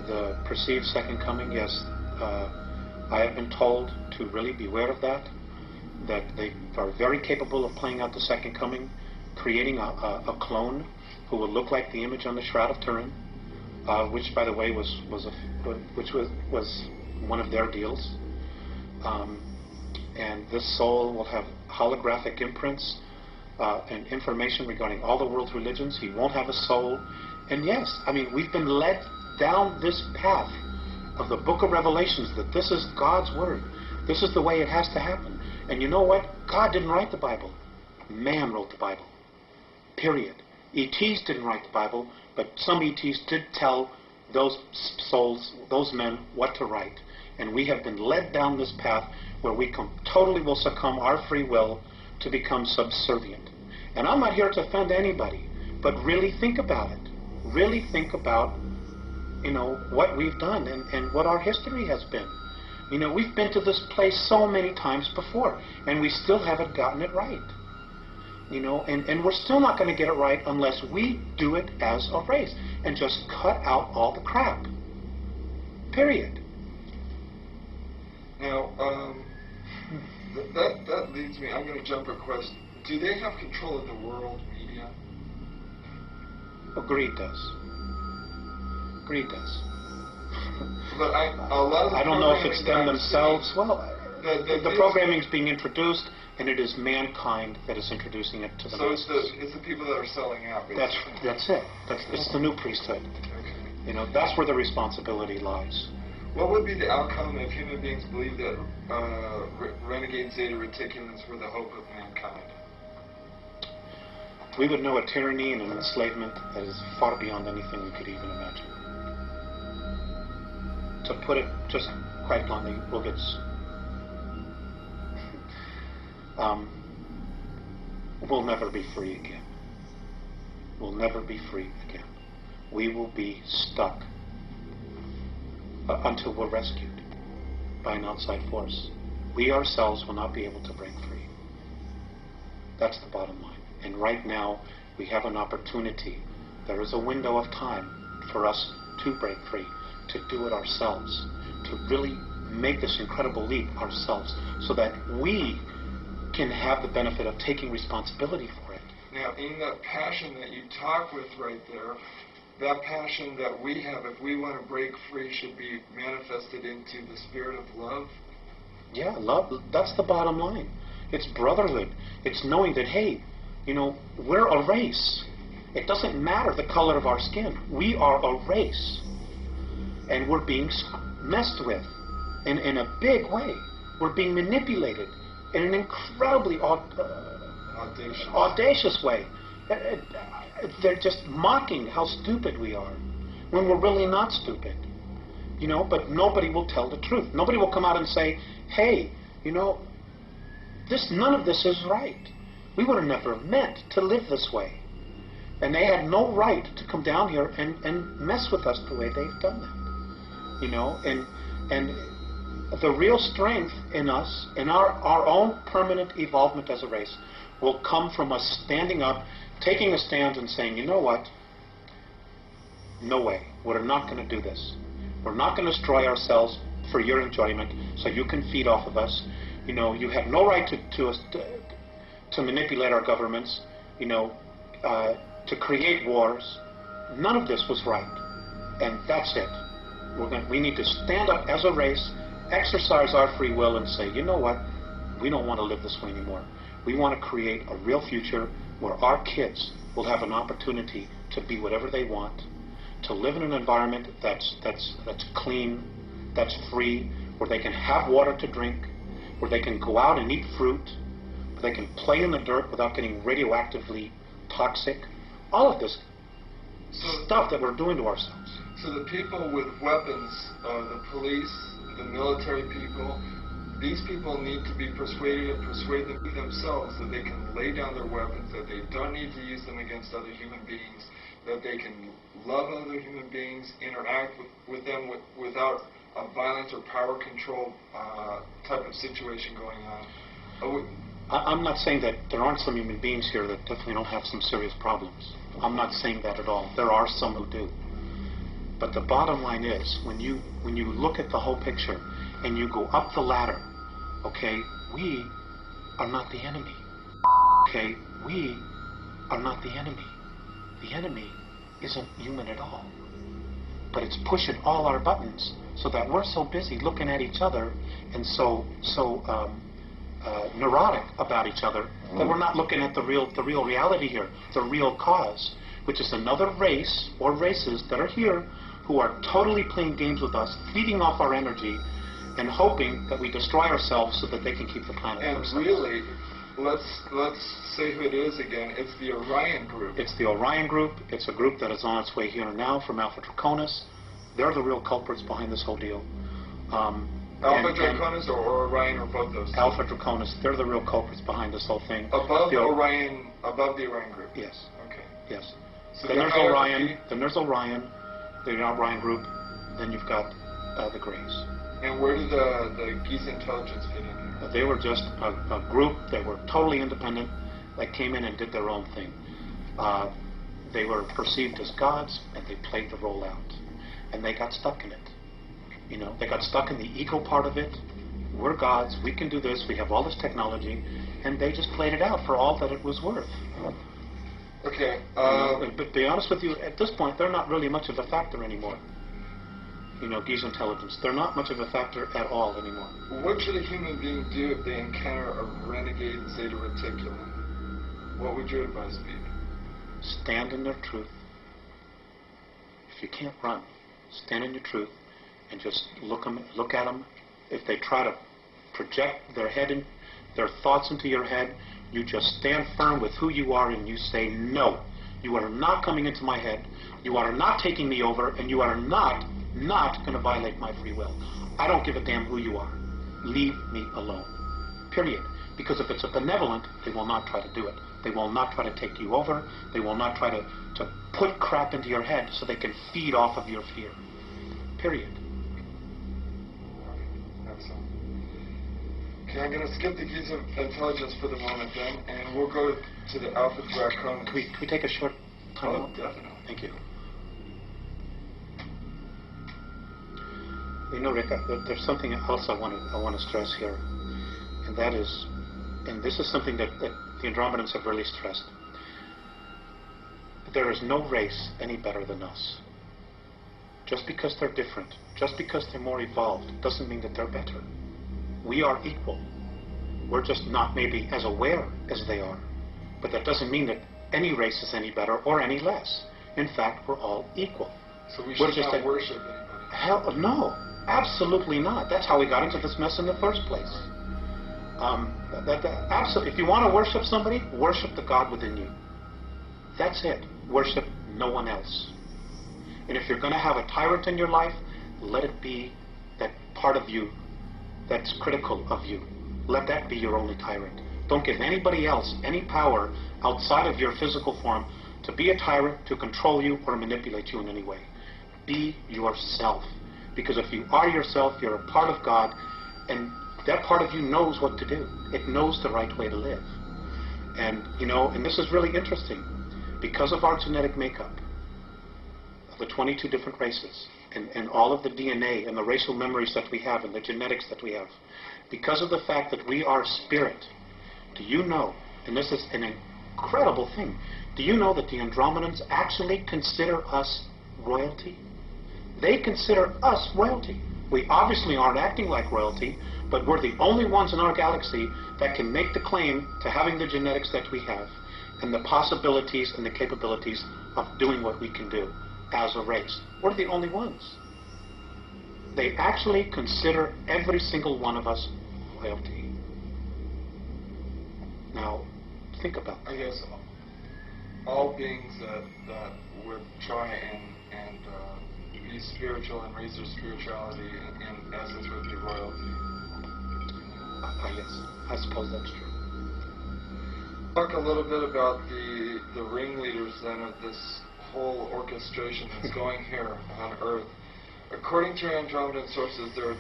The perceived second coming, yes. I have been told to really beware of that they are very capable of playing out the second coming, creating a clone who will look like the image on the Shroud of Turin, which, by the way, was one of their deals. And this soul will have holographic imprints and information regarding all the world's religions. He won't have a soul. And yes, I mean, we've been led down this path of the book of Revelations that this is God's word. This is the way it has to happen. And you know what? God didn't write the Bible. Man wrote the Bible. Period. ETs didn't write the Bible, but some ETs did tell those souls, those men, what to write. And we have been led down this path where we totally will succumb our free will to become subservient. And I'm not here to offend anybody, but really think about it. Really think about, what we've done and what our history has been. We've been to this place so many times before, and we still haven't gotten it right. And we're still not going to get it right unless we do it as a race and just cut out all the crap. Period. Now, that leads me, I'm going to jump a question. Do they have control of the world media? Greed does. Greed does. But I don't know if it's them themselves. Well, the programming is being introduced, and it is mankind that is introducing it to the masses. So it's the people that are selling out. That's it. It's the new priesthood. Okay. That's where the responsibility lies. What would be the outcome if human beings believed that renegade Zeta Reticulans were the hope of mankind? We would know a tyranny and an enslavement that is far beyond anything we could even imagine. To put it just quite bluntly, we'll never be free again. We'll never be free again. We will be stuck until we're rescued by an outside force. We ourselves will not be able to break free. That's the bottom line. And right now, we have an opportunity. There is a window of time for us to break free, to do it ourselves, to really make this incredible leap ourselves, so that we can have the benefit of taking responsibility for it. Now, in that passion that you talk with right there, that passion that we have, if we want to break free, should be manifested into the spirit of love? Yeah, love. That's the bottom line. It's brotherhood. It's knowing that, hey, we're a race. It doesn't matter the color of our skin. We are a race. And we're being messed with in a big way. We're being manipulated in an incredibly audacious way. They're just mocking how stupid we are when we're really not stupid. But nobody will tell the truth. Nobody will come out and say, hey, none of this is right. We would have never meant to live this way. And they had no right to come down here and mess with us the way they've done that. And the real strength in us, in our own permanent evolvement as a race, will come from us standing up, taking a stand and saying, you know what? No way. We're not going to do this. We're not going to destroy ourselves for your enjoyment so you can feed off of us. You have no right to manipulate our governments, to create wars. None of this was right. And that's it. We need to stand up as a race, exercise our free will, and say, you know what? We don't want to live this way anymore. We want to create a real future where our kids will have an opportunity to be whatever they want, to live in an environment that's clean, that's free, where they can have water to drink, where they can go out and eat fruit, where they can play in the dirt without getting radioactively toxic. All of this stuff that we're doing to ourselves. So the people with weapons, the police, the military people, these people need to be persuaded and persuade them themselves that they can lay down their weapons, that they don't need to use them against other human beings, that they can love other human beings, interact with them without a violence or power control type of situation going on. I'm not saying that there aren't some human beings here that definitely don't have some serious problems. I'm not saying that at all. There are some who do. But the bottom line is, when you look at the whole picture and you go up the ladder, okay, we are not the enemy. Okay, we are not the enemy. The enemy isn't human at all. But it's pushing all our buttons so that we're so busy looking at each other and so neurotic about each other that we're not looking at the real reality here, the real cause, which is another race or races that are here who are totally playing games with us, feeding off our energy, and hoping that we destroy ourselves so that they can keep the planet and themselves. Really, let's say who it is again. It's the Orion group. It's the Orion group. It's a group that is on its way here and now from Alpha Draconis. They're the real culprits behind this whole deal. Alpha Draconis or Orion, or both those? Alpha Draconis. They're the real culprits behind this whole thing. Above the Orion group. Yes. Okay. Yes. So then there's Orion. Then there's Orion. The Orion group. Then you've got the Greys. And where did the Geese Intelligence fit in here? They were just a group that were totally independent, that came in and did their own thing. They were perceived as gods, and they played the role out. And they got stuck in it. You know, they got stuck in the ego part of it. We're gods, we can do this, we have all this technology, and they just played it out for all that it was worth. Okay. But to be honest with you, at this point, they're not really much of a factor anymore. You know, Geese Intelligence, they're not much of a factor at all anymore. What should a human being do if they encounter a renegade Zeta Reticulum? What would your advice be? Stand in their truth. If you can't run, stand in your truth and just look at them. If they try to project their thoughts into your head, you just stand firm with who you are and you say, no, you are not coming into my head, you are not taking me over, and you are not going to violate my free will. I don't give a damn who you are. Leave me alone. Period. Because if it's a benevolent, they will not try to do it. They will not try to take you over. They will not try to put crap into your head so they can feed off of your fear. Period. Excellent. Okay, I'm going to skip the Geese of Intelligence for the moment then, and we'll go to the Alpha Draconis. Can we take a short time out? Definitely. Thank you. You know, Rick, there's something else I want to stress here, and that is, and this is something that the Andromedans have really stressed. There is no race any better than us. Just because they're different, just because they're more evolved, doesn't mean that they're better. We are equal. We're just not maybe as aware as they are. But that doesn't mean that any race is any better or any less. In fact, we're all equal. So we should not worship anybody? Hell, no. Absolutely not. That's how we got into this mess in the first place. Absolutely. If you want to worship somebody, worship the God within you. That's it. Worship no one else. And if you're going to have a tyrant in your life, let it be that part of you that's critical of you. Let that be your only tyrant. Don't give anybody else any power outside of your physical form to be a tyrant, to control you, or manipulate you in any way. Be yourself. Because if you are yourself, you're a part of God, and that part of you knows what to do. It knows the right way to live. And, you know, and this is really interesting. Because of our genetic makeup, of the 22 different races, and all of the DNA and the racial memories that we have and the genetics that we have, because of the fact that we are spirit, do you know, and this is an incredible thing, do you know that the Andromedans actually consider us royalty? They consider us royalty. We obviously aren't acting like royalty, but we're the only ones in our galaxy that can make the claim to having the genetics that we have and the possibilities and the capabilities of doing what we can do as a race. We're the only ones. They actually consider every single one of us royalty. Now, think about that. I guess all beings that would try and be spiritual and raise their spirituality in essence would be royalty. Yes, I suppose that's true. Talk a little bit about the ringleaders then of this whole orchestration that's going here on Earth. According to Andromedan sources, there are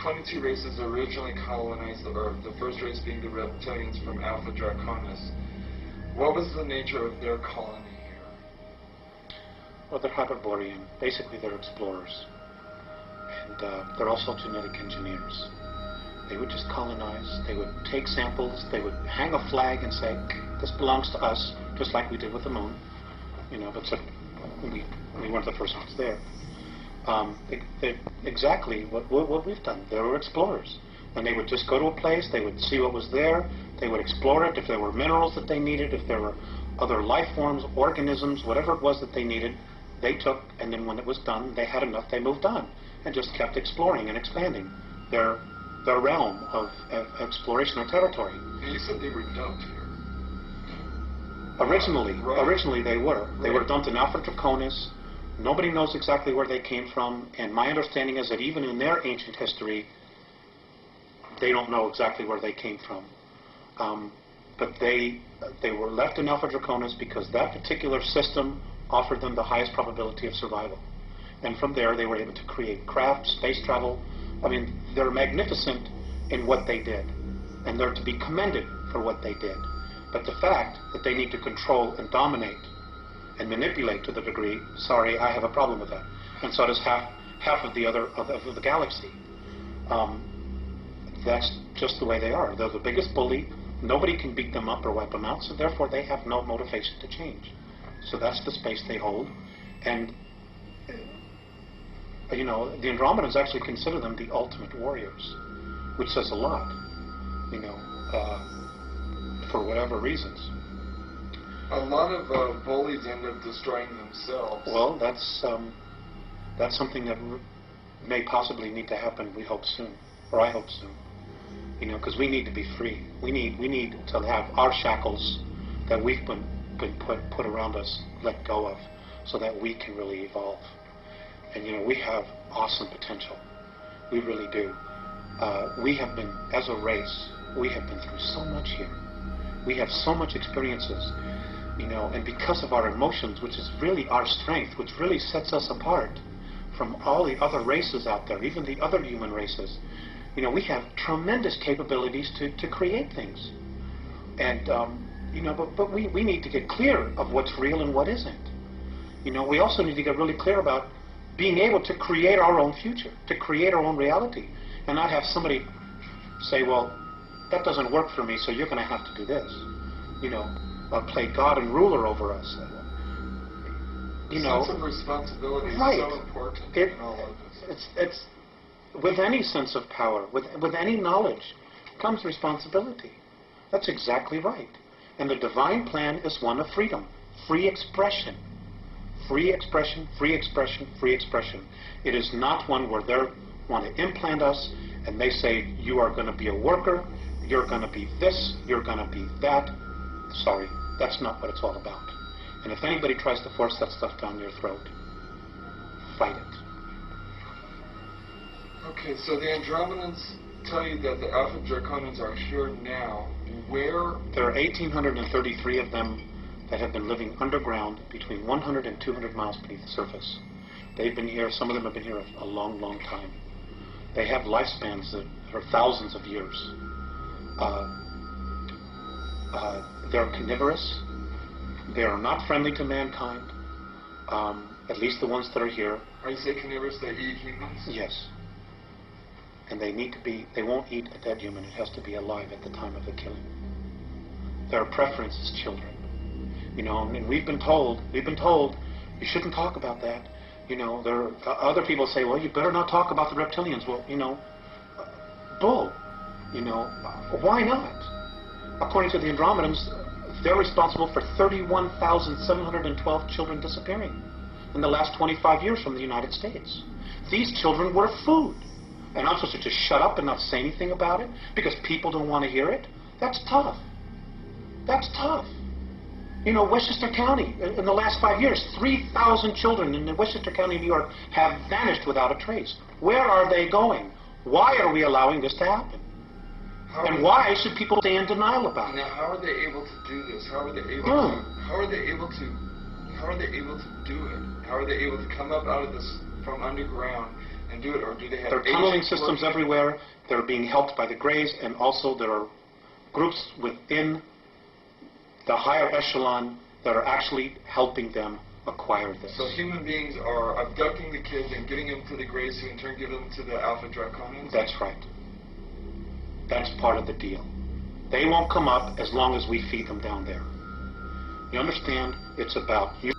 22 races originally colonized the Earth, the first race being the reptilians from Alpha Draconis. What was the nature of their colony here? Well, they're Hyperborean. Basically, they're explorers. And they're also genetic engineers. They would just colonize. They would take samples. They would hang a flag and say, this belongs to us, just like we did with the moon. But so we weren't the first ones there. Exactly what we've done. They were explorers. And they would just go to a place, they would see what was there, they would explore it, if there were minerals that they needed, if there were other life forms, organisms, whatever it was that they needed, they took, and then when it was done, they had enough, they moved on, and just kept exploring and expanding their realm of exploration or territory. And you said they were dumped here. Originally they were. They were dumped in Alpha Draconis. Nobody knows exactly where they came from, and my understanding is that even in their ancient history, they don't know exactly where they came from. But they were left in Alpha Draconis because that particular system offered them the highest probability of survival. And from there, they were able to create craft, space travel. I mean, they're magnificent in what they did, and they're to be commended for what they did. But the fact that they need to control and dominate and manipulate to the degree, sorry, I have a problem with that. And so does half of the the galaxy. That's just the way they are. They're the biggest bully. Nobody can beat them up or wipe them out, so therefore they have no motivation to change. So that's the space they hold. And, the Andromedans actually consider them the ultimate warriors, which says a lot, for whatever reasons. A lot of bullies end up destroying themselves. Well, that's something that may possibly need to happen, we hope soon, or I hope soon. Because we need to be free. We need to have our shackles that we've been put around us let go of, so that we can really evolve. And we have awesome potential. We really do. We have been, as a race, we have been through so much here. We have so much experiences, and because of our emotions, which is really our strength, which really sets us apart from all the other races out there, even the other human races. We have tremendous capabilities to create things. And, but we need to get clear of what's real and what isn't. We also need to get really clear about being able to create our own future, to create our own reality, and not have somebody say, well, that doesn't work for me, so you're going to have to do this. Play God and ruler over us. Sense of responsibility is so important in all of this. It's with any sense of power, with any knowledge, comes responsibility. That's exactly right. And the divine plan is one of freedom, free expression. Free expression, free expression, free expression. It is not one where they want to implant us and they say, you are going to be a worker, you're going to be this, you're going to be that. Sorry, that's not what it's all about. And if anybody tries to force that stuff down your throat, fight it. Okay, so the Andromedans tell you that the Alpha Draconans are here now. Where? There are 1,833 of them that have been living underground between 100 and 200 miles beneath the surface. They've been here, some of them have been here a long, long time. They have lifespans that are thousands of years. They're carnivorous. They are not friendly to mankind, at least the ones that are here. Are you saying carnivorous, they eat humans? Yes. And they need to be, they won't eat a dead human. It has to be alive at the time of the killing. Their preference is children. And we've been told, you shouldn't talk about that. There are other people say, well, you better not talk about the reptilians. Well, bull. Why not? According to the Andromedans, they're responsible for 31,712 children disappearing in the last 25 years from the United States. These children were food. And I'm supposed to just shut up and not say anything about it because people don't want to hear it? That's tough. That's tough. Westchester County, in the last 5 years, 3,000 children in the Westchester County, New York, have vanished without a trace. Where are they going? Why are we allowing this to happen? And why should people stay in denial about it? Now, how are they able to do this? How are they able to? How are they able to? How are they able to do it? How are they able to come up out of this from underground and do it, or do they have? There are tunneling systems everywhere. They're being helped by the Greys, and also there are groups within the higher echelon that are actually helping them acquire this. So human beings are abducting the kids and getting them to the Greys, who in turn give them to the Alpha Draconians? That's right. That's part of the deal. They won't come up as long as we feed them down there. You understand? It's about you.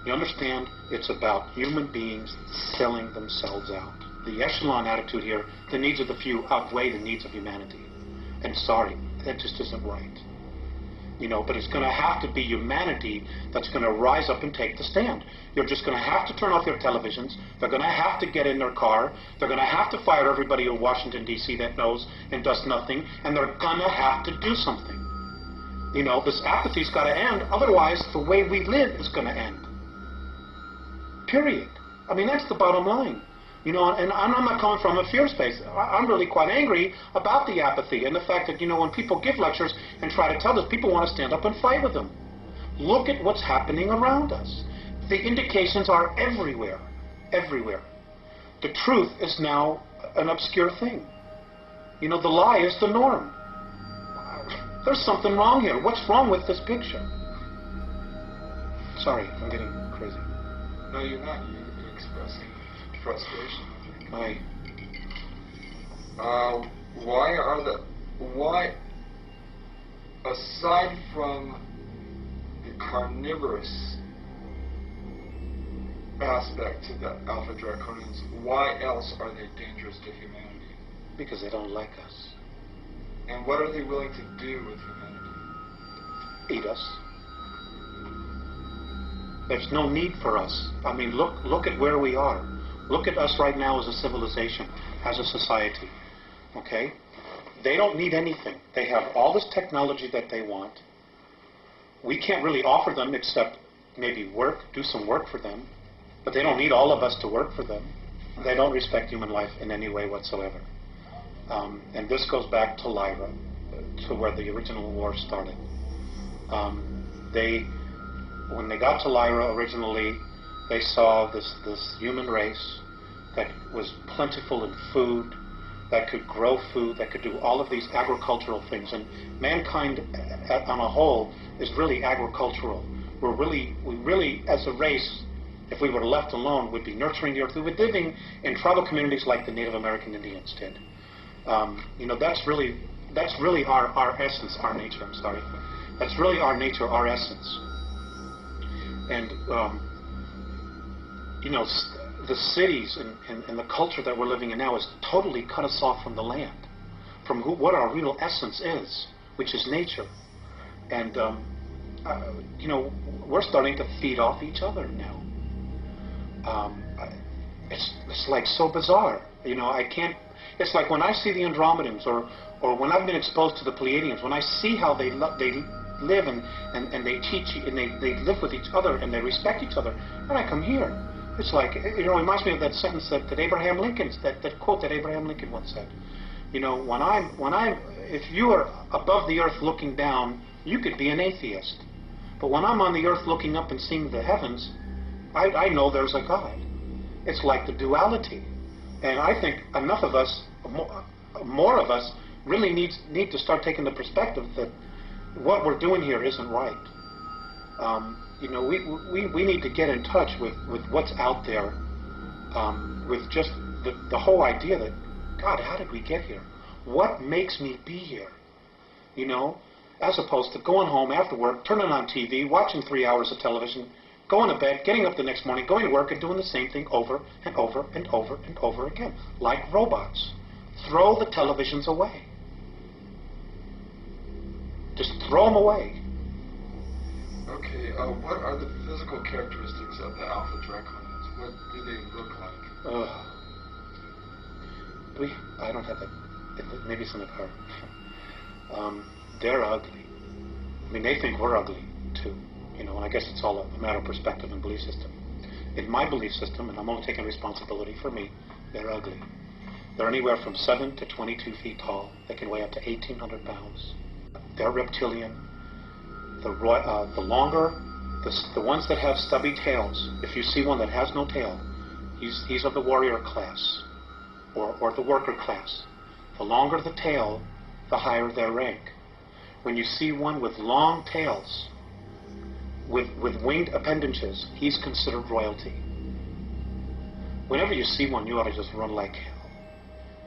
You understand? It's about human beings selling themselves out. The echelon attitude here, the needs of the few outweigh the needs of humanity. And sorry, that just isn't right. But it's going to have to be humanity that's going to rise up and take the stand. You're just going to have to turn off your televisions. They're going to have to get in their car. They're going to have to fire everybody in Washington, D.C. that knows and does nothing. And they're going to have to do something. This apathy's got to end. Otherwise, the way we live is going to end. Period. That's the bottom line. And I'm not coming from a fear space. I'm really quite angry about the apathy and the fact that, when people give lectures and try to tell this, people want to stand up and fight with them. Look at what's happening around us. The indications are everywhere. Everywhere. The truth is now an obscure thing. The lie is the norm. There's something wrong here. What's wrong with this picture? Sorry, I'm getting crazy. No, you're not. You're expressing frustration. Why, aside from the carnivorous aspect to the Alpha Draconians, why else are they dangerous to humanity? Because they don't like us. And what are they willing to do with humanity? Eat us. There's no need for us. Look at where we are. Look at us right now as a civilization, as a society. Okay? They don't need anything. They have all this technology that they want. We can't really offer them except maybe do some work for them. But they don't need all of us to work for them. They don't respect human life in any way whatsoever. And this goes back to Lyra, to where the original war started. When they got to Lyra originally, they saw this human race that was plentiful in food, that could grow food, that could do all of these agricultural things. And mankind on a whole is really agricultural. We really, as a race, if we were left alone, would be nurturing the earth. We would be living in tribal communities like the Native American Indians did. That's really our essence, our nature, I'm sorry. That's really our nature, our essence. And, the cities and the culture that we're living in now has totally cut us off from the land, from what our real essence is, which is nature. And, we're starting to feed off each other now. It's like so bizarre. It's like when I see the Andromedans or when I've been exposed to the Pleiadians, when I see how they live and they teach and they live with each other and they respect each other, and I come here. It's like, it reminds me of that sentence that Abraham Lincoln, that quote that Abraham Lincoln once said. If you are above the earth looking down, you could be an atheist. But when I'm on the earth looking up and seeing the heavens, I know there's a God. It's like the duality. And I think enough of us, more of us, really need to start taking the perspective that what we're doing here isn't right. We need to get in touch with what's out there, with just the whole idea that, God, how did we get here? What makes me be here? As opposed to going home after work, turning on TV, watching 3 hours of television, going to bed, getting up the next morning, going to work, and doing the same thing over and over and over and over again, like robots. Throw the televisions away. Just throw them away. Okay, what are the physical characteristics of the Alpha Draconians? What do they look like? I don't have that. Maybe it's in the car. They're ugly. They think we're ugly, too. And I guess it's all a matter of perspective and belief system. In my belief system, and I'm only taking responsibility for me, they're ugly. They're anywhere from 7 to 22 feet tall. They can weigh up to 1,800 pounds. They're reptilian. The longer, the ones that have stubby tails, if you see one that has no tail, he's of the warrior class or the worker class. The longer the tail, the higher their rank. When you see one with long tails, with winged appendages, he's considered royalty. Whenever you see one, you ought to just run like hell.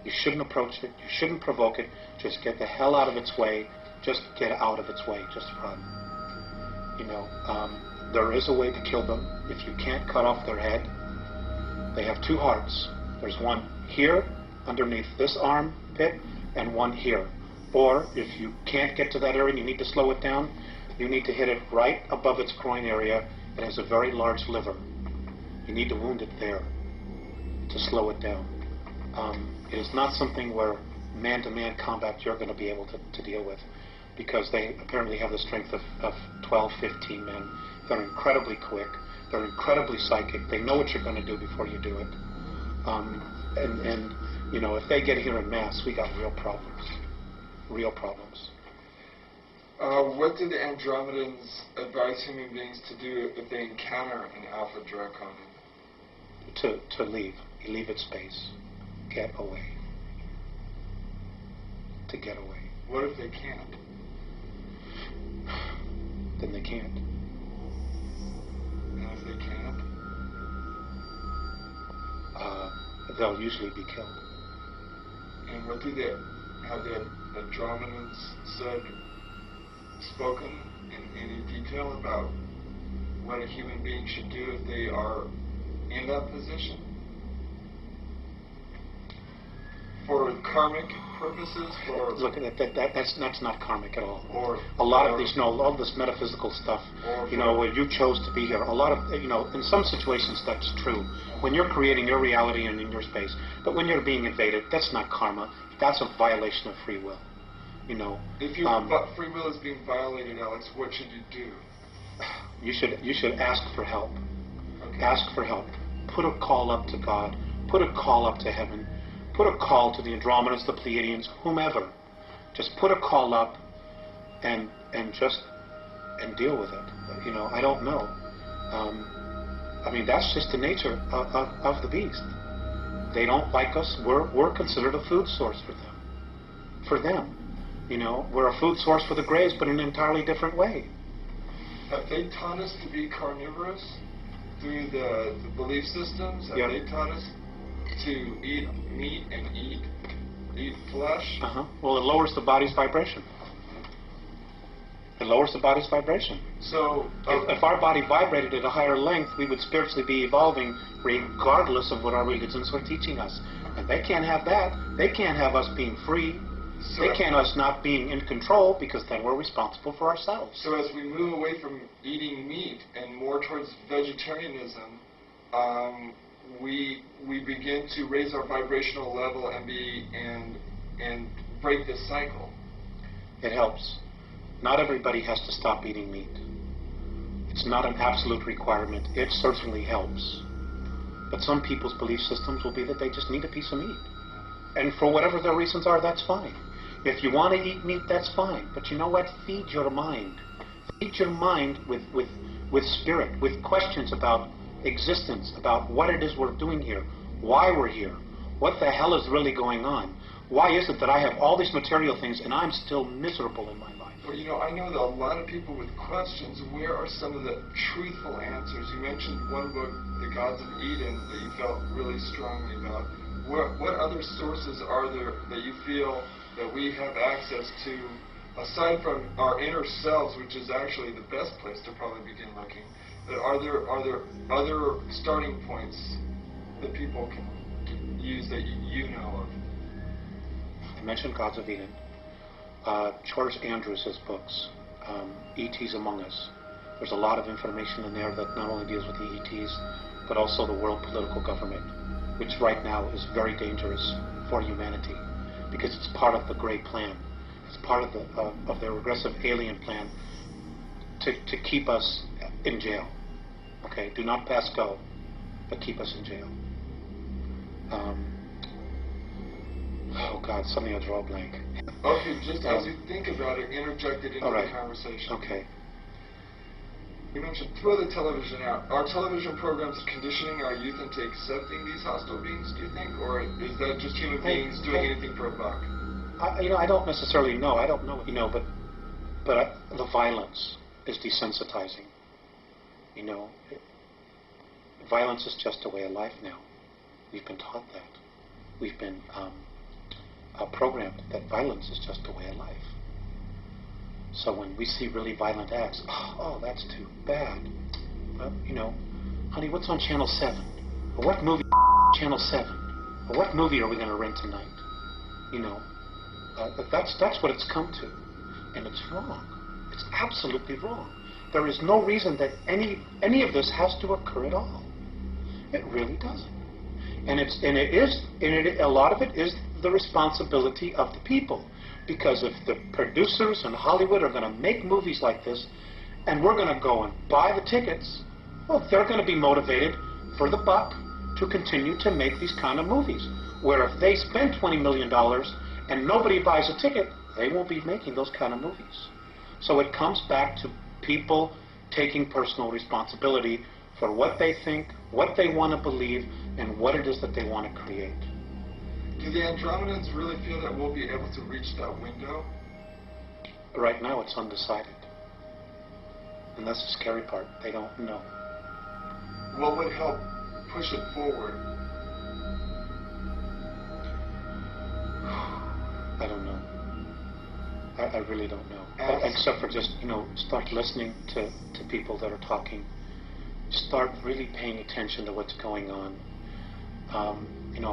You shouldn't approach it. You shouldn't provoke it. Just get the hell out of its way. Just get out of its way. Just run. There is a way to kill them. If you can't cut off their head, they have two hearts. There's one here, underneath this armpit, and one here. Or, if you can't get to that area and you need to slow it down, you need to hit it right above its groin area. It has a very large liver. You need to wound it there to slow it down. It is not something where man-to-man combat you're going to be able to deal with, because they apparently have the strength of 12, 15 men. They're incredibly quick. They're incredibly psychic. They know what you're going to do before you do it. If they get here en masse, we got real problems. Real problems. What do the Andromedans advise human beings to do if they encounter an Alpha Draconin? To leave. You leave its space. Get away. To get away. What if they can't? Then they can't. And if they can't? They'll usually be killed. And what do have the Andromedans spoken in any detail about what a human being should do if they are in that position? For karmic purposes? Look, that's not karmic at all. A lot of these, all this metaphysical stuff, where you chose to be here, a lot of, in some situations that's true. When you're creating your reality and in your space. But when you're being invaded, that's not karma. That's a violation of free will. If your free will is being violated, Alex, what should you do? You should ask for help. Okay. Ask for help. Put a call up to God. Put a call up to heaven. Put a call to the Andromedans, the Pleiadians, whomever. Just put a call up and deal with it. I don't know. That's just the nature of the beast. They don't like us. We're considered a food source for them. We're a food source for the Greys, but in an entirely different way. Have they taught us to be carnivorous through the belief systems? Have they taught us to eat meat and eat flesh? Well, it lowers the body's vibration. It lowers the body's vibration. So, if our body vibrated at a higher length, we would spiritually be evolving regardless of what our religions were teaching us. And they can't have that. They can't have us being free. They can't us not being in control, because then we're responsible for ourselves. So as we move away from eating meat and more towards vegetarianism, we begin to raise our vibrational level and break this cycle. It helps. Not everybody has to stop eating meat. It's not an absolute requirement. It certainly helps. But some people's belief systems will be that they just need a piece of meat. And for whatever their reasons are, that's fine. If you want to eat meat, that's fine. But you know what? Feed your mind. Feed your mind with spirit, with questions about existence, about what it is we're doing here, why we're here, what the hell is really going on. Why is it that I have all these material things and I'm still miserable in my life? Well, I know that a lot of people with questions, where are some of the truthful answers? You mentioned one book, The Gods of Eden, that you felt really strongly about. What other sources are there that you feel that we have access to, aside from our inner selves, which is actually the best place to probably begin looking? But are there other starting points that people can use that you know of? I mentioned Gods of Eden. George Andrews' books, E.T.s Among Us. There's a lot of information in there that not only deals with the E.T.s, but also the world political government, which right now is very dangerous for humanity, because it's part of the Great Plan. It's part of their regressive alien plan to keep us in jail. Okay, do not pass go, but keep us in jail. Oh God, suddenly I draw a blank. Okay, just as you think about it, interject it into all right. the conversation. Okay. You mentioned throw the television out. Are television programs conditioning our youth into accepting these hostile beings, do you think? Or is that just human beings doing anything for a buck? I don't necessarily know. I don't know, but the violence is desensitizing. Violence is just a way of life now. We've been taught that. We've been programmed that violence is just a way of life. So when we see really violent acts, oh, that's too bad. Well, honey, what's on Channel 7? Or what movie Channel 7? Or what movie are we going to rent tonight? That's what it's come to. And it's wrong. It's absolutely wrong. There is no reason that any of this has to occur at all. It really doesn't. And a lot of it is the responsibility of the people. Because if the producers in Hollywood are going to make movies like this, and we're going to go and buy the tickets, well, they're going to be motivated for the buck to continue to make these kind of movies. Where if they spend $20 million and nobody buys a ticket, they won't be making those kind of movies. So it comes back to people taking personal responsibility for what they think, what they want to believe, and what it is that they want to create. Do the Andromedans really feel that we'll be able to reach that window? Right now it's undecided. And that's the scary part. They don't know. What would help push it forward? I don't know. I really don't know. Except for just, start listening to people that are talking. Start really paying attention to what's going on.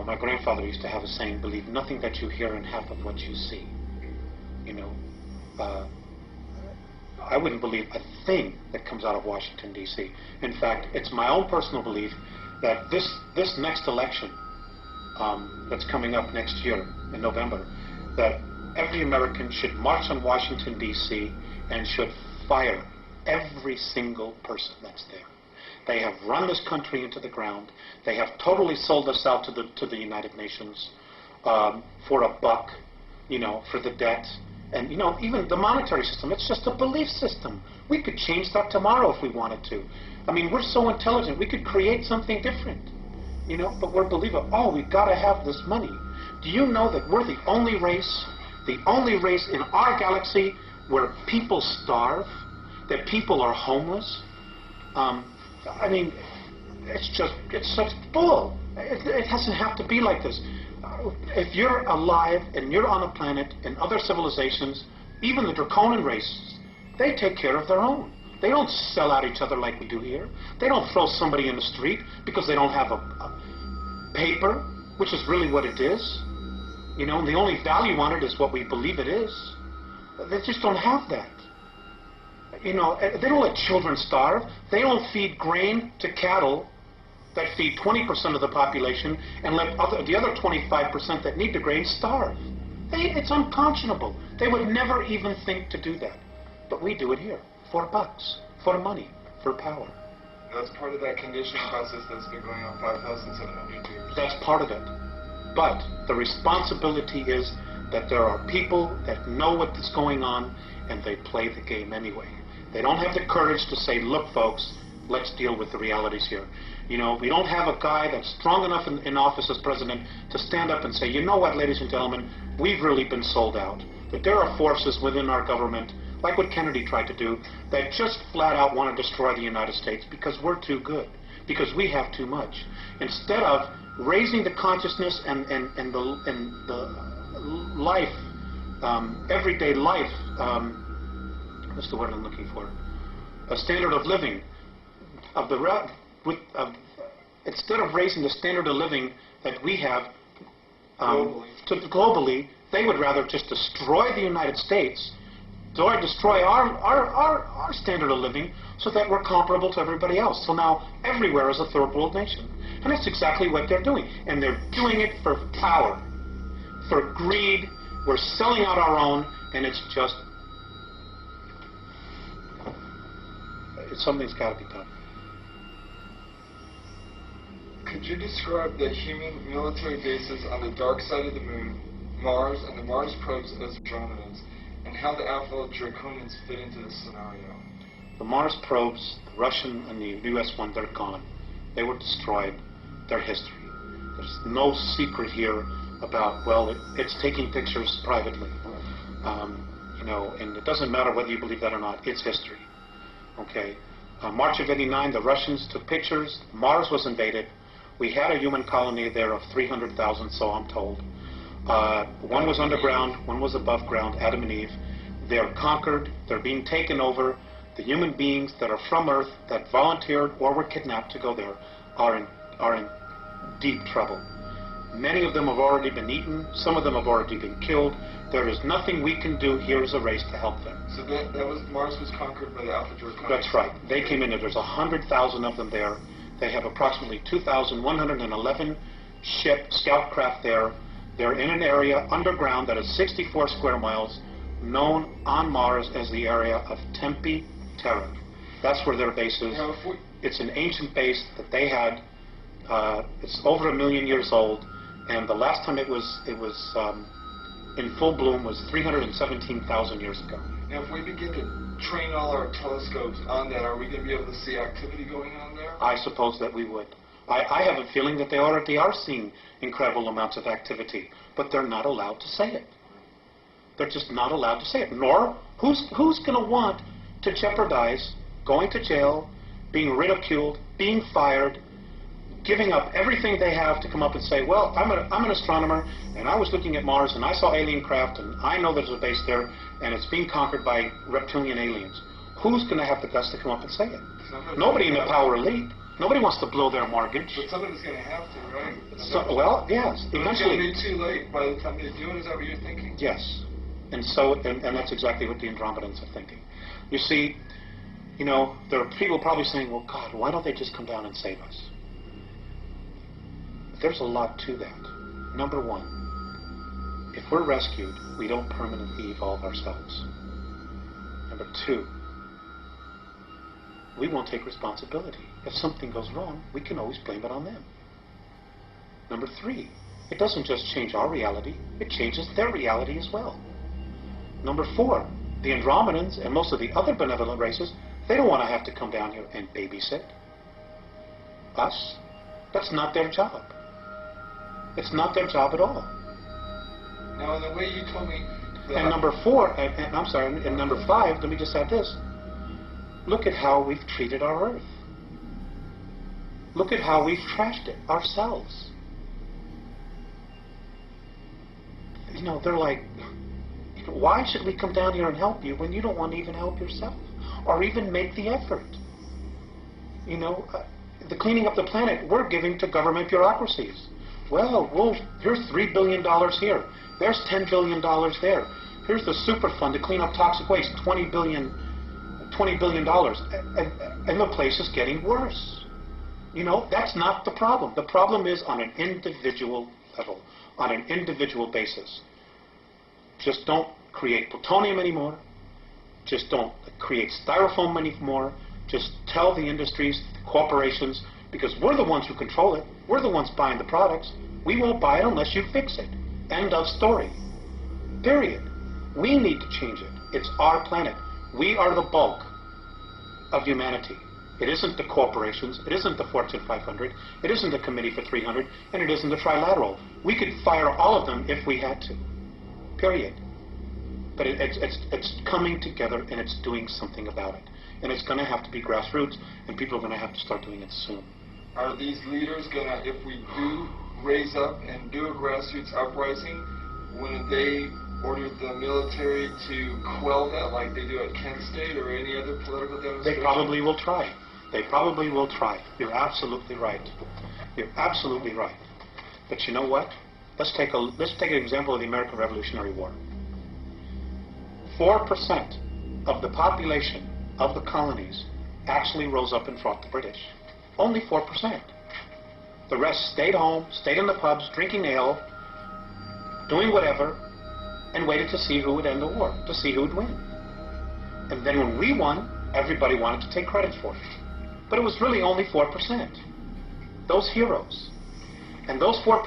My grandfather used to have a saying, believe nothing that you hear and half of what you see. I wouldn't believe a thing that comes out of Washington, D.C. In fact, it's my own personal belief that this next election that's coming up next year in November, that every American should march on Washington, D.C. and should fire every single person that's there. They have run this country into the ground. They have totally sold us out to the United Nations for a buck, for the debt. And, even the monetary system, it's just a belief system. We could change that tomorrow if we wanted to. I mean, we're so intelligent. We could create something different, but we're believing, we've got to have this money. Do you know that we're the only race in our galaxy where people starve, that people are homeless? I mean, it's such bull. It doesn't have to be like this. If you're alive and you're on a planet and other civilizations, even the draconian races, they take care of their own. They don't sell out each other like we do here. They don't throw somebody in the street because they don't have a paper, which is really what it is. And the only value on it is what we believe it is. They just don't have that. They don't let children starve. They don't feed grain to cattle that feed 20% of the population and let the other 25% that need the grain starve. It's unconscionable. They would never even think to do that. But we do it here. For bucks, for money, for power. That's part of that conditioning process that's been going on 5,700 years. That's part of it. But the responsibility is that there are people that know what is going on and they play the game anyway. They don't have the courage to say, look, folks, let's deal with the realities here. We don't have a guy that's strong enough in office as president to stand up and say, you know what, ladies and gentlemen, we've really been sold out. That there are forces within our government, like what Kennedy tried to do, that just flat out want to destroy the United States because we're too good, because we have too much. Instead of raising the consciousness and the life, everyday life, what's the word I'm looking for? A standard of living of instead of raising the standard of living that we have globally, they would rather just destroy the United States, or destroy our standard of living, so that we're comparable to everybody else. So now everywhere is a third world nation, and that's exactly what they're doing, and they're doing it for power, for greed. We're selling out our own, and it's just. something's got to be done. Could you describe the human military bases on the dark side of the moon, Mars, and the Mars probes as Andromedans, and how the Alpha Draconians fit into this scenario? The Mars probes, the Russian and the U.S. one, they're gone. They were destroyed. Their history. There's no secret here about, well, it's taking pictures privately. And it doesn't matter whether you believe that or not. It's history. Okay? March of '89, the Russians took pictures. Mars was invaded. We had a human colony there of 300,000, so I'm told. One was underground, one was above ground, Adam and Eve. They're conquered. They're being taken over. The human beings that are from Earth, that volunteered or were kidnapped to go there, are in deep trouble. Many of them have already been eaten. Some of them have already been killed. There is nothing we can do here as a race to help them. So that was Mars was conquered by the Alpha Draconians? That's right. They came in. There's 100,000 of them there. They have approximately 2,111 scout craft there. They're in an area underground that is 64 square miles, known on Mars as the area of Tempe Terra. That's where their base is. Now, it's an ancient base that they had. It's over 1 million years old, and the last time it was in full bloom was 317,000 years ago. Now, if we begin to train all our telescopes on that, are we going to be able to see activity going on there? I suppose that we would. I have a feeling that they already are seeing incredible amounts of activity, but they're not allowed to say it. They're just not allowed to say it. Nor, who's going to want to jeopardize going to jail, being ridiculed, being fired, giving up everything they have to come up and say, well, I'm an astronomer, and I was looking at Mars, and I saw alien craft, and I know there's a base there, and it's being conquered by reptilian aliens. Who's going to have the guts to come up and say it? Nobody in the power elite. Nobody wants to blow their mortgage. But somebody's going to have to, right? Well, yes. But Eventually. it's going to be too late by the time they do it. Is that what you're thinking? Yes. And that's exactly what the Andromedans are thinking. You see, there are people probably saying, well, God, why don't they just come down and save us? There's a lot to that. Number one, if we're rescued, we don't permanently evolve ourselves. Number two, we won't take responsibility. If something goes wrong, we can always blame it on them. Number three, it doesn't just change our reality, it changes their reality as well. Number four, the Andromedans and most of the other benevolent races, they don't want to have to come down here and babysit us. That's not their job. It's not their job at all. Now, in the way you told me... And number four, and number five, let me just add this. Look at how we've treated our Earth. Look at how we've trashed it ourselves. They're like, why should we come down here and help you when you don't want to even help yourself or even make the effort? The cleaning up the planet, we're giving to government bureaucracies. Well, here's $3 billion here. There's $10 billion there. Here's the super fund to clean up toxic waste, $20 billion. And the place is getting worse. That's not the problem. The problem is on an individual level, on an individual basis. Just don't create plutonium anymore. Just don't create styrofoam anymore. Just tell the industries, the corporations, because we're the ones who control it. We're the ones buying the products. We won't buy it unless you fix it. End of story. Period. We need to change it. It's our planet. We are the bulk of humanity. It isn't the corporations. It isn't the Fortune 500. It isn't the Committee for 300. And it isn't the Trilateral. We could fire all of them if we had to. Period. But it's coming together and it's doing something about it. And it's going to have to be grassroots, and people are going to have to start doing it soon. Are these leaders going to, if we do raise up and do a grassroots uprising, when they order the military to quell that like they do at Kent State or any other political demonstration? They probably will try. They probably will try. You're absolutely right. You're absolutely right. But you know what? Let's take an example of the American Revolutionary War. 4% of the population of the colonies actually rose up and fought the British. Only 4%. The rest stayed home, stayed in the pubs, drinking ale, doing whatever, and waited to see who would end the war, to see who would win. And then when we won, everybody wanted to take credit for it. But it was really only 4%. Those heroes. And those 4%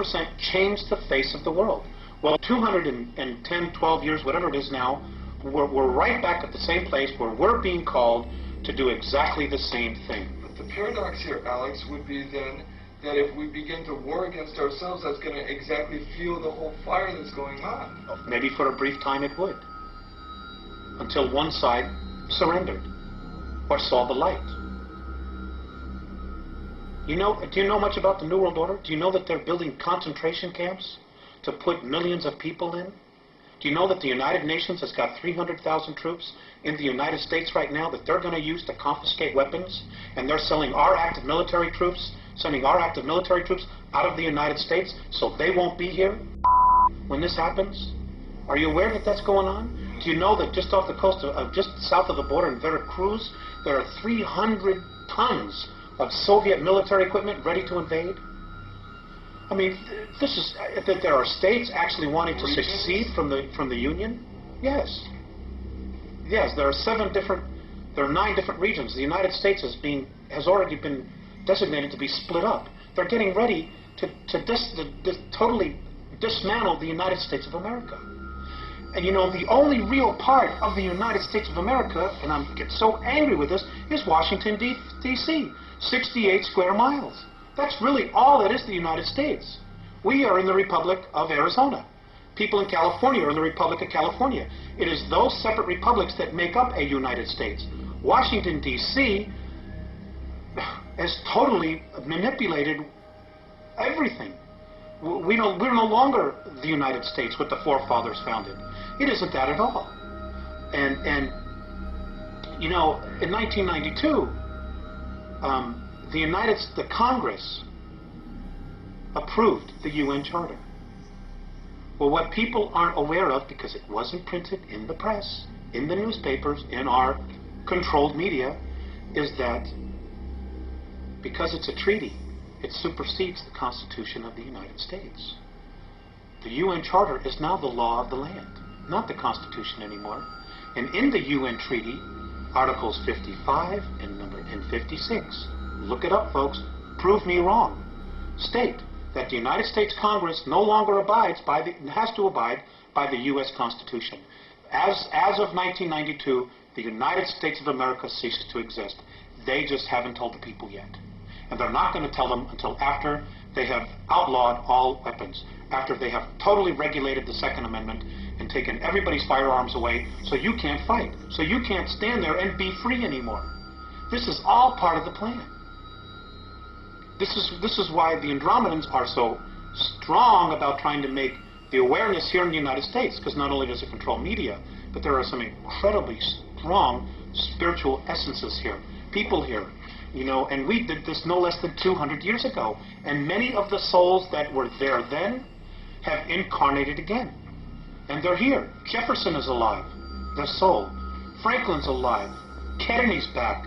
changed the face of the world. Well, 210, 12 years, whatever it is now, we're right back at the same place where we're being called to do exactly the same thing. But the paradox here, Alex, would be then that if we begin to war against ourselves, that's going to exactly fuel the whole fire that's going on. Maybe for a brief time it would. Until one side surrendered or saw the light. Do you know much about the New World Order? Do you know that they're building concentration camps to put millions of people in? Do you know that the United Nations has got 300,000 troops in the United States right now that they're going to use to confiscate weapons? And they're sending our active military troops out of the United States so they won't be here when this happens? Are you aware that that's going on? Do you know that just off the coast of just south of the border in Veracruz, there are 300 tons of Soviet military equipment ready to invade? I mean, this is that there are states actually wanting to secede from the Union. Yes, there are 9 different regions. The United States has already been designated to be split up. They're getting ready to totally dismantle the United States of America. And the only real part of the United States of America, and I get so angry with this, is Washington, D.C. 68 square miles. That's really all that is the United States. We are in the Republic of Arizona. People in California are in the Republic of California. It is those separate republics that make up a United States. Washington, D.C. has totally manipulated everything. We're no longer the United States, what the forefathers founded. It isn't that at all. And in 1992, the Congress approved the UN Charter. Well, what people aren't aware of, because it wasn't printed in the press, in the newspapers, in our controlled media, is that because it's a treaty, it supersedes the Constitution of the United States. The UN Charter is now the law of the land, not the Constitution anymore. And in the UN Treaty, Articles 55 and 56, look it up, folks, prove me wrong, state that the United States Congress no longer has to abide by the U.S. Constitution. As of 1992, the United States of America ceased to exist. They just haven't told the people yet. And they're not going to tell them until after they have outlawed all weapons, after they have totally regulated the Second Amendment and taken everybody's firearms away, so you can't fight, so you can't stand there and be free anymore. This is all part of the plan. This is why the Andromedans are so strong about trying to make the awareness here in the United States, because not only does it control media, but there are some incredibly strong spiritual essences here, people here. And we did this no less than 200 years ago. And many of the souls that were there then have incarnated again. And they're here. Jefferson is alive, their soul. Franklin's alive. Kennedy's back.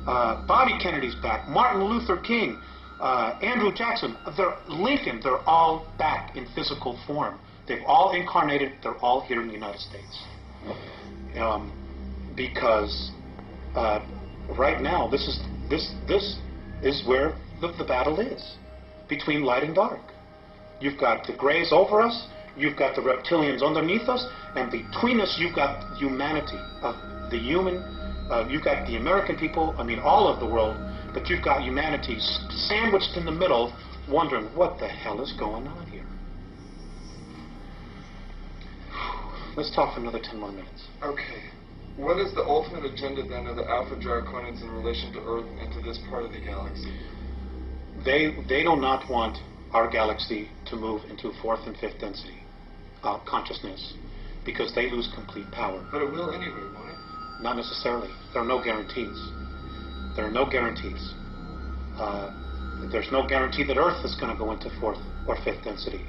Bobby Kennedy's back. Martin Luther King. Andrew Jackson. Lincoln. They're all back in physical form. They've all incarnated. They're all here in the United States. Because right now, this is where the battle is, between light and dark. You've got the grays over us, you've got the reptilians underneath us, and between us you've got humanity, you've got the American people, all of the world, but you've got humanity sandwiched in the middle, wondering what the hell is going on here. Let's talk for another 10 more minutes. Okay. What is the ultimate agenda then of the Alpha Draconians in relation to Earth and to this part of the galaxy? They do not want our galaxy to move into 4th and 5th density consciousness, because they lose complete power. But it will anyway, won't it? Not necessarily. There are no guarantees. There are no guarantees. There's no guarantee that Earth is going to go into 4th or 5th density.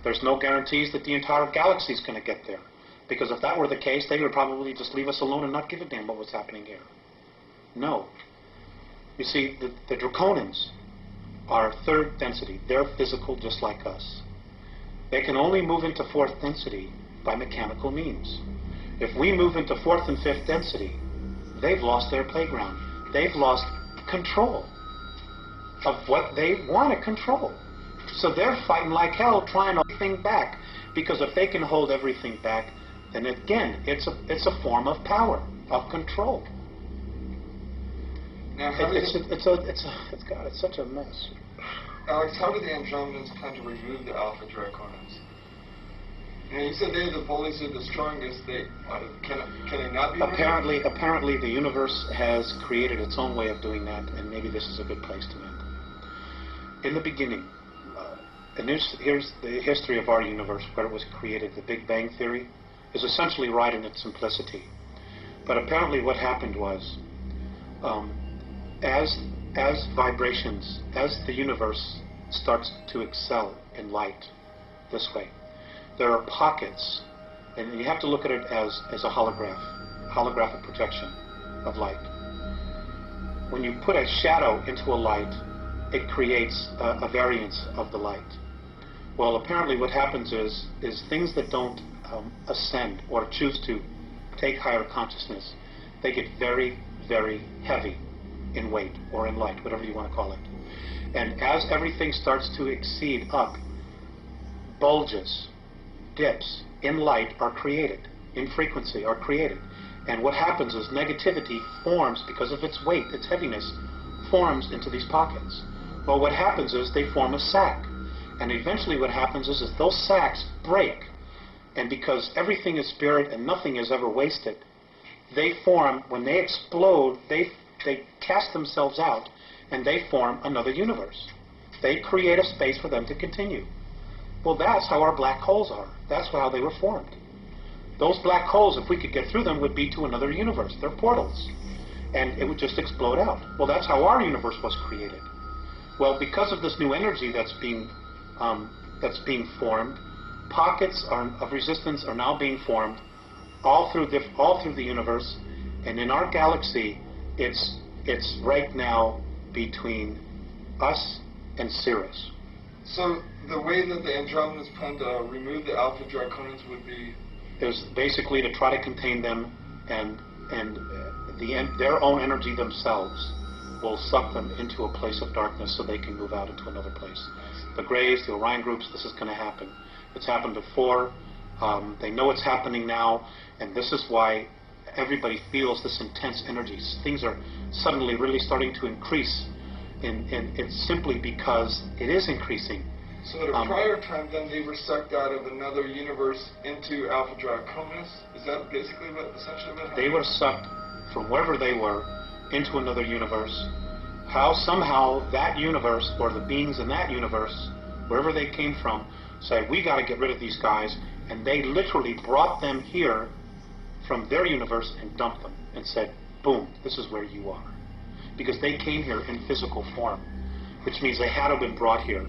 There's no guarantees that the entire galaxy is going to get there. Because if that were the case, they would probably just leave us alone and not give a damn what was happening here. No. You see, the Draconians are 3rd density. They're physical just like us. They can only move into 4th density by mechanical means. If we move into 4th and 5th density, they've lost their playground. They've lost control of what they want to control. So they're fighting like hell, trying to hold everything back, because if they can hold everything back, then again, it's a form of power, of control. Now, it's such a mess. Alex, how do the Andromedans plan to remove the Alpha Draconans? You said they're the bullies, they're the strongest. Can they not be removed? Apparently, the universe has created its own way of doing that, and maybe this is a good place to end. In the beginning, and here's the history of our universe, where it was created. The Big Bang Theory is essentially right in its simplicity. But apparently what happened was, as vibrations, as the universe starts to excel in light this way, there are pockets, and you have to look at it as a holographic projection of light. When you put a shadow into a light, it creates a variance of the light. Well, apparently what happens is things that don't ascend or choose to take higher consciousness, they get very, very heavy in weight or in light, whatever you want to call it. And as everything starts to exceed up, bulges, dips in light are created, in frequency are created. And what happens is negativity forms, because of its weight, its heaviness, forms into these pockets. Well, what happens is they form a sac. And eventually what happens is those sacs break. And because everything is spirit and nothing is ever wasted, they form, when they explode, they cast themselves out and they form another universe. They create a space for them to continue. Well, that's how our black holes are. That's how they were formed. Those black holes, if we could get through them, would be to another universe. They're portals. And it would just explode out. Well, that's how our universe was created. Well, because of this new energy that's being formed, pockets of resistance are now being formed all through the universe. And in our galaxy, it's right now between us and Sirius. So the way that the Andromedans plan to remove the Alpha Draconans would be? Is basically to try to contain them, and their own energy themselves will suck them into a place of darkness so they can move out into another place. The Greys, the Orion groups, this is going to happen. It's happened before. They know it's happening now, and this is why everybody feels this intense energy. Things are suddenly really starting to increase, and it's simply because it is increasing. So at a prior time, then, they were sucked out of another universe into Alpha Draconis? Is that basically essentially what happened? They were sucked from wherever they were into another universe. How somehow that universe, or the beings in that universe, wherever they came from, said, we got to get rid of these guys, and they literally brought them here from their universe and dumped them and said, boom, this is where you are. Because they came here in physical form, which means they had to have been brought here.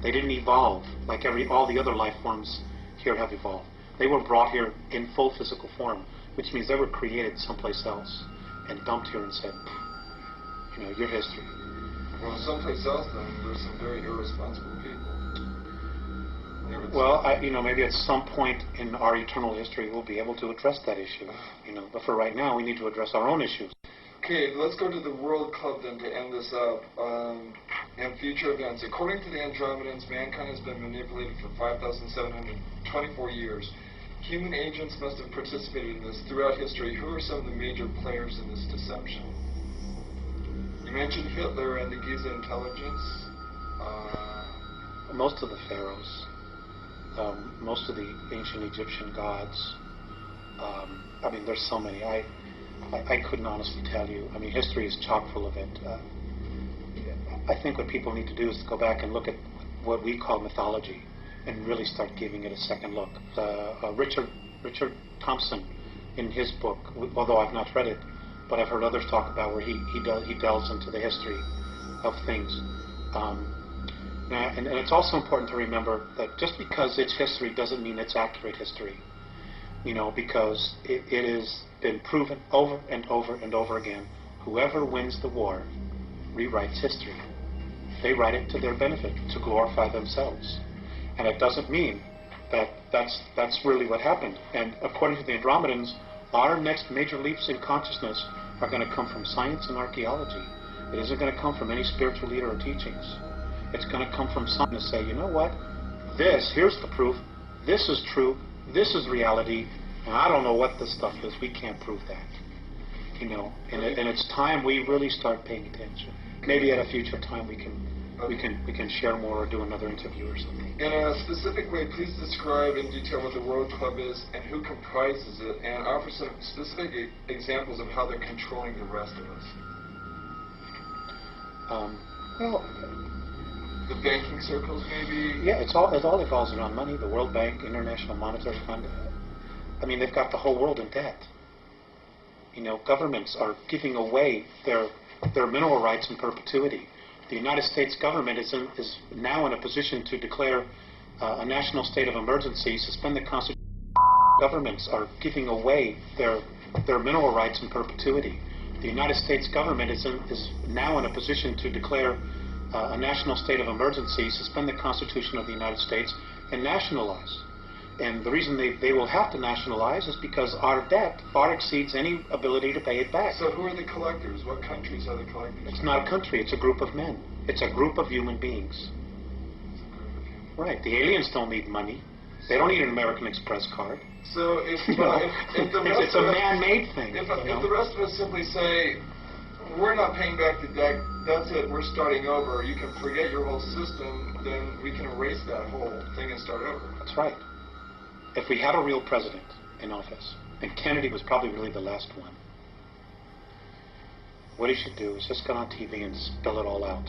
They didn't evolve like all the other life forms here have evolved. They were brought here in full physical form, which means they were created someplace else and dumped here and said, your history. Well, someplace else, then, there's some very irresponsible people. Well, maybe at some point in our eternal history we'll be able to address that issue. But for right now, we need to address our own issues. Okay, let's go to the World Club then to end this up. And future events. According to the Andromedans, mankind has been manipulated for 5,724 years. Human agents must have participated in this throughout history. Who are some of the major players in this deception? You mentioned Hitler and the Giza intelligence. Most of the pharaohs, most of the ancient Egyptian gods. There's so many. I couldn't honestly tell you. History is chock full of it. I think what people need to do is to go back and look at what we call mythology and really start giving it a second look. Richard Thompson, in his book, although I've not read it, but I've heard others talk about where he delves into the history of things. And it's also important to remember that just because it's history doesn't mean it's accurate history. Because it has been proven over and over and over again. Whoever wins the war rewrites history. They write it to their benefit, to glorify themselves. And it doesn't mean that that's really what happened. And according to the Andromedans, our next major leaps in consciousness are going to come from science and archaeology. It isn't going to come from any spiritual leader or teachings. It's going to come from someone to say, you know what, here's the proof, this is true, this is reality, and I don't know what this stuff is, we can't prove that. You know, and it's time we really start paying attention. Maybe at a future time we can share more or do another interview or something. In a specific way, please describe in detail what the World Club is and who comprises it, and offer some specific examples of how they're controlling the rest of us. Well, the banking circles, maybe? Yeah, it all revolves around money. The World Bank, International Monetary Fund. I mean, they've got the whole world in debt. You know, governments are giving away their mineral rights in perpetuity. The United States government is now in a position to declare a national state of emergency, suspend the Constitution. Governments are giving away their mineral rights in perpetuity. The United States government is now in a position to declare a national state of emergency, suspend the Constitution of the United States, and nationalize. And the reason they will have to nationalize is because our debt far exceeds any ability to pay it back. So who are the collectors? What countries are the collectors? It's not a country, it's a group of men. It's a group of human beings. Right. The aliens don't need money. They don't need an American Express card. So if the rest it's a man-made thing. If the rest of us simply say, we're not paying back the debt, that's it, we're starting over, you can forget your whole system, then we can erase that whole thing and start over. That's right. If we had a real president in office, and Kennedy was probably really the last one, what he should do is just get on TV and spill it all out.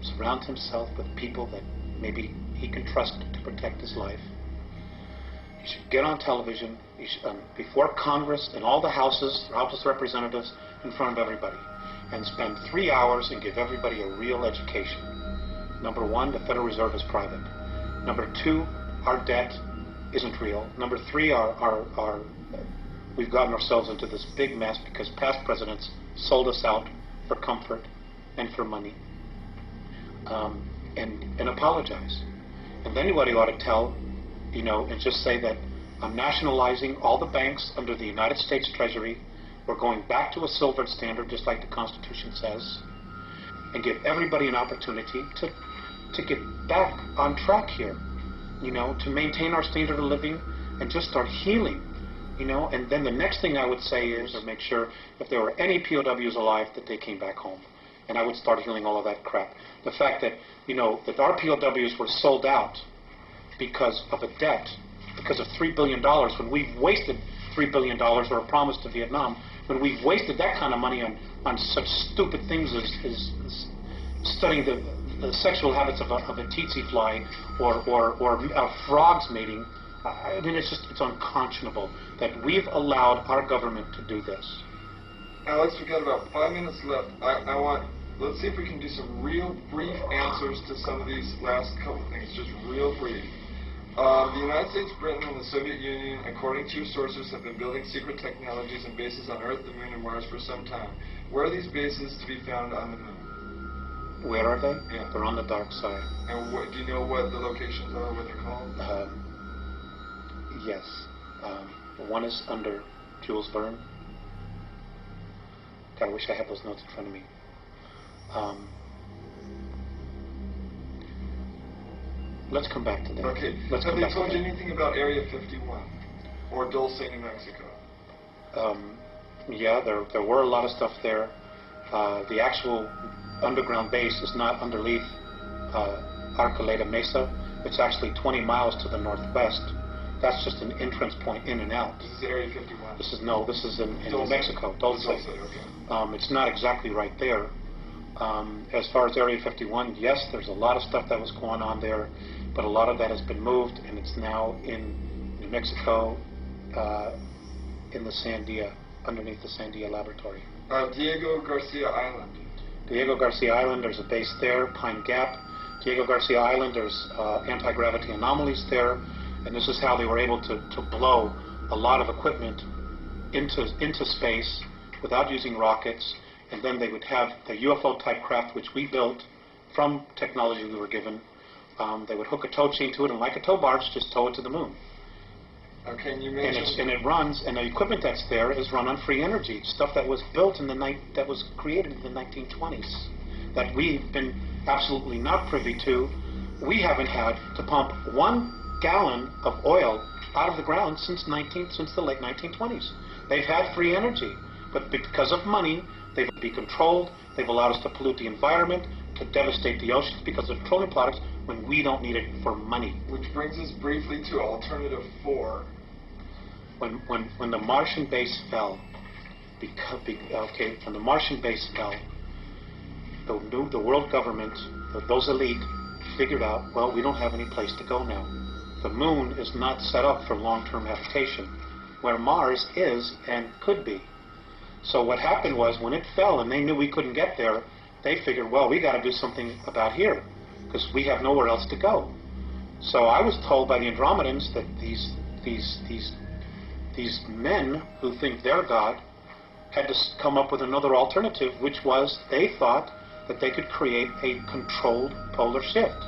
Surround himself with people that maybe he can trust to protect his life. He should get on television before Congress and all the houses, House of Representatives, in front of everybody, and spend 3 hours and give everybody a real education. Number one, the Federal Reserve is private. Number two, our debt isn't real. Number three, we've gotten ourselves into this big mess because past presidents sold us out for comfort and for money, and apologize. And then what he ought to tell, you know, and just say that I'm nationalizing all the banks under the United States Treasury. We're going back to a silver standard, just like the Constitution says, and give everybody an opportunity to get back on track here, you know, to maintain our standard of living and just start healing, you know. And then the next thing I would say is, or make sure if there were any POWs alive, that they came back home. And I would start healing all of that crap. The fact that, you know, that our POWs were sold out because of a debt, because of $3 billion, when we've wasted $3 billion, or a promise to Vietnam, when we've wasted that kind of money on such stupid things as studying the sexual habits of a tsetse fly or frogs mating. I mean, it's unconscionable that we've allowed our government to do this. Alex, we've got about 5 minutes left. Let's see if we can do some real brief answers to some of these last couple things, just real brief. The United States, Britain, and the Soviet Union, according to your sources, have been building secret technologies and bases on Earth, the Moon, and Mars for some time. Where are these bases to be found on the Moon? Where are they? Yeah. They're on the dark side. And do you know what the locations are, what they're called? Yes. One is under Jules Verne. God, I wish I had those notes in front of me. Let's come back to that. Okay. Have they told you anything about Area 51 or Dulce, New Mexico? Yeah, there were a lot of stuff there. The actual underground base is not underneath Arcoleta Mesa. It's actually 20 miles to the northwest. That's just an entrance point in and out. This is Area 51? This is in New Mexico, Dulce. Dulce, okay. It's not exactly right there. As far as Area 51, yes, there's a lot of stuff that was going on there, but a lot of that has been moved, and it's now in New Mexico, in the Sandia, underneath the Sandia Laboratory. Diego Garcia Island. Diego Garcia Island, there's a base there. Pine Gap. Diego Garcia Island, there's anti-gravity anomalies there, and this is how they were able to blow a lot of equipment into space without using rockets. And then they would have the UFO-type craft, which we built from technology we were given. They would hook a tow chain to it, and like a tow barge, just tow it to the moon. Okay, and you And mentioned... it runs, and the equipment that's there is run on free energy, stuff that was built in that was created in the 1920s, that we've been absolutely not privy to. We haven't had to pump 1 gallon of oil out of the ground since the late 1920s. They've had free energy, but because of money, they've been controlled. They've allowed us to pollute the environment, to devastate the oceans because of petroleum products when we don't need it for money. Which brings us briefly to alternative 4. When the Martian base fell, when the Martian base fell, the world government, those elite, figured out, well, we don't have any place to go now. The moon is not set up for long-term habitation, where Mars is and could be. So what happened was, when it fell and they knew we couldn't get there, they figured, well, we got to do something about here, because we have nowhere else to go. So I was told by the Andromedans that these men who think they're God had to come up with another alternative, which was they thought that they could create a controlled polar shift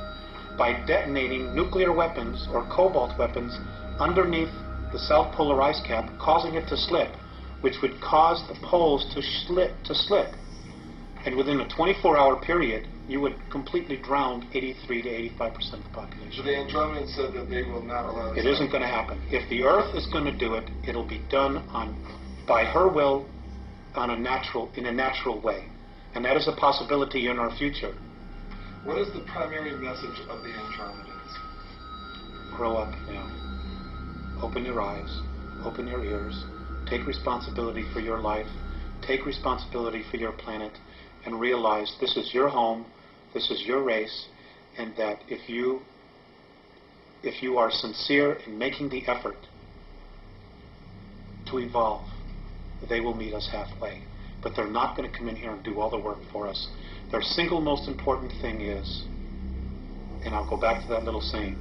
by detonating nuclear weapons or cobalt weapons underneath the South Polar ice cap, causing it to slip, which would cause the poles to slip. And within a 24-hour period, you would completely drown 83 to 85% of the population. So the Andromedans said that they will not allow this. It isn't going to happen. If the Earth is going to do it, it'll be done by her will, in a natural way. And that is a possibility in our future. What is the primary message of the Andromedans? Grow up now. Open your eyes. Open your ears. Take responsibility for your life. Take responsibility for your planet. And realize this is your home. This is your race. And that if you are sincere in making the effort to evolve, they will meet us halfway. But they're not going to come in here and do all the work for us. Their single most important thing is, and I'll go back to that little saying,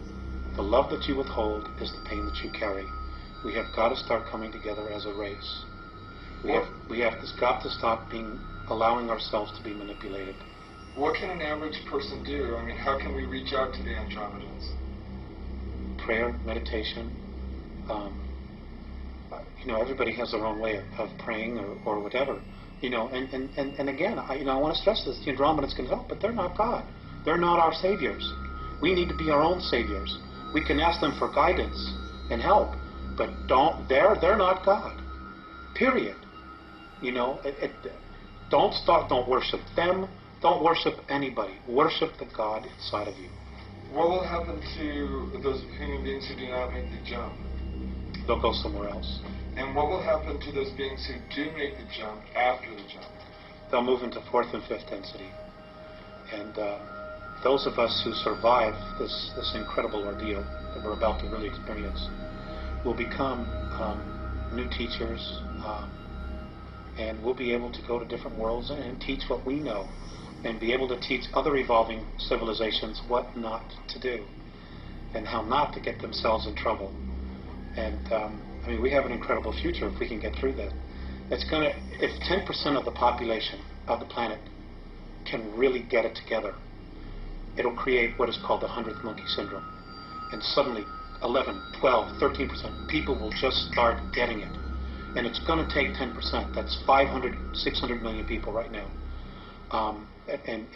the love that you withhold is the pain that you carry. We have got to start coming together as a race. We have got to stop allowing ourselves to be manipulated. What can an average person do? I mean, how can we reach out to the Andromedans? Prayer, meditation. Everybody has their own way of praying or whatever. And again, I want to stress this: the Andromedans can help, but they're not God. They're not our saviors. We need to be our own saviors. We can ask them for guidance and help, but they're not God. Period. Don't worship them. Don't worship anybody. Worship the God inside of you. What will happen to those human beings who do not make the jump? They'll go somewhere else. And what will happen to those beings who do make the jump after the jump? They'll move into 4th and 5th density. And those of us who survive this incredible ordeal that we're about to really experience will become new teachers, and we'll be able to go to different worlds and teach what we know, and be able to teach other evolving civilizations what not to do and how not to get themselves in trouble. And we have an incredible future if we can get through that. If 10% of the population of the planet can really get it together, it'll create what is called the 100th monkey syndrome. And suddenly 11, 12, 13% people will just start getting it. And it's going to take 10%. That's 500, 600 million people right now. And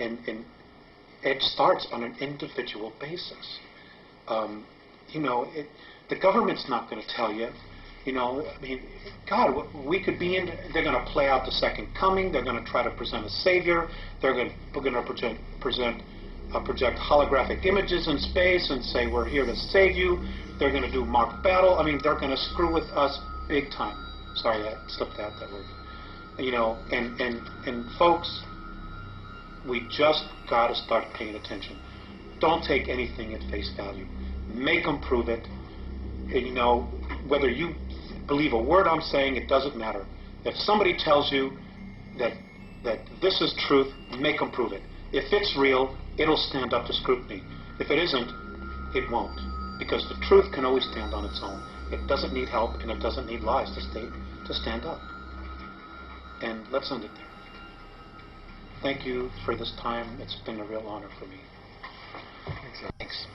it starts on an individual basis. The government's not going to tell you. God, we could be in. They're going to play out the second coming. They're going to try to present a savior. We're going to project holographic images in space and say we're here to save you. They're going to do mock battle. They're going to screw with us big time. Sorry, I slipped out that word. And folks, we just got to start paying attention. Don't take anything at face value. Make them prove it. Whether you believe a word I'm saying, it doesn't matter. If somebody tells you that this is truth, make them prove it. If it's real, it'll stand up to scrutiny. If it isn't, it won't. Because the truth can always stand on its own. It doesn't need help, and it doesn't need lies to stand up. And let's end it there. Thank you for this time. It's been a real honor for me. Thanks.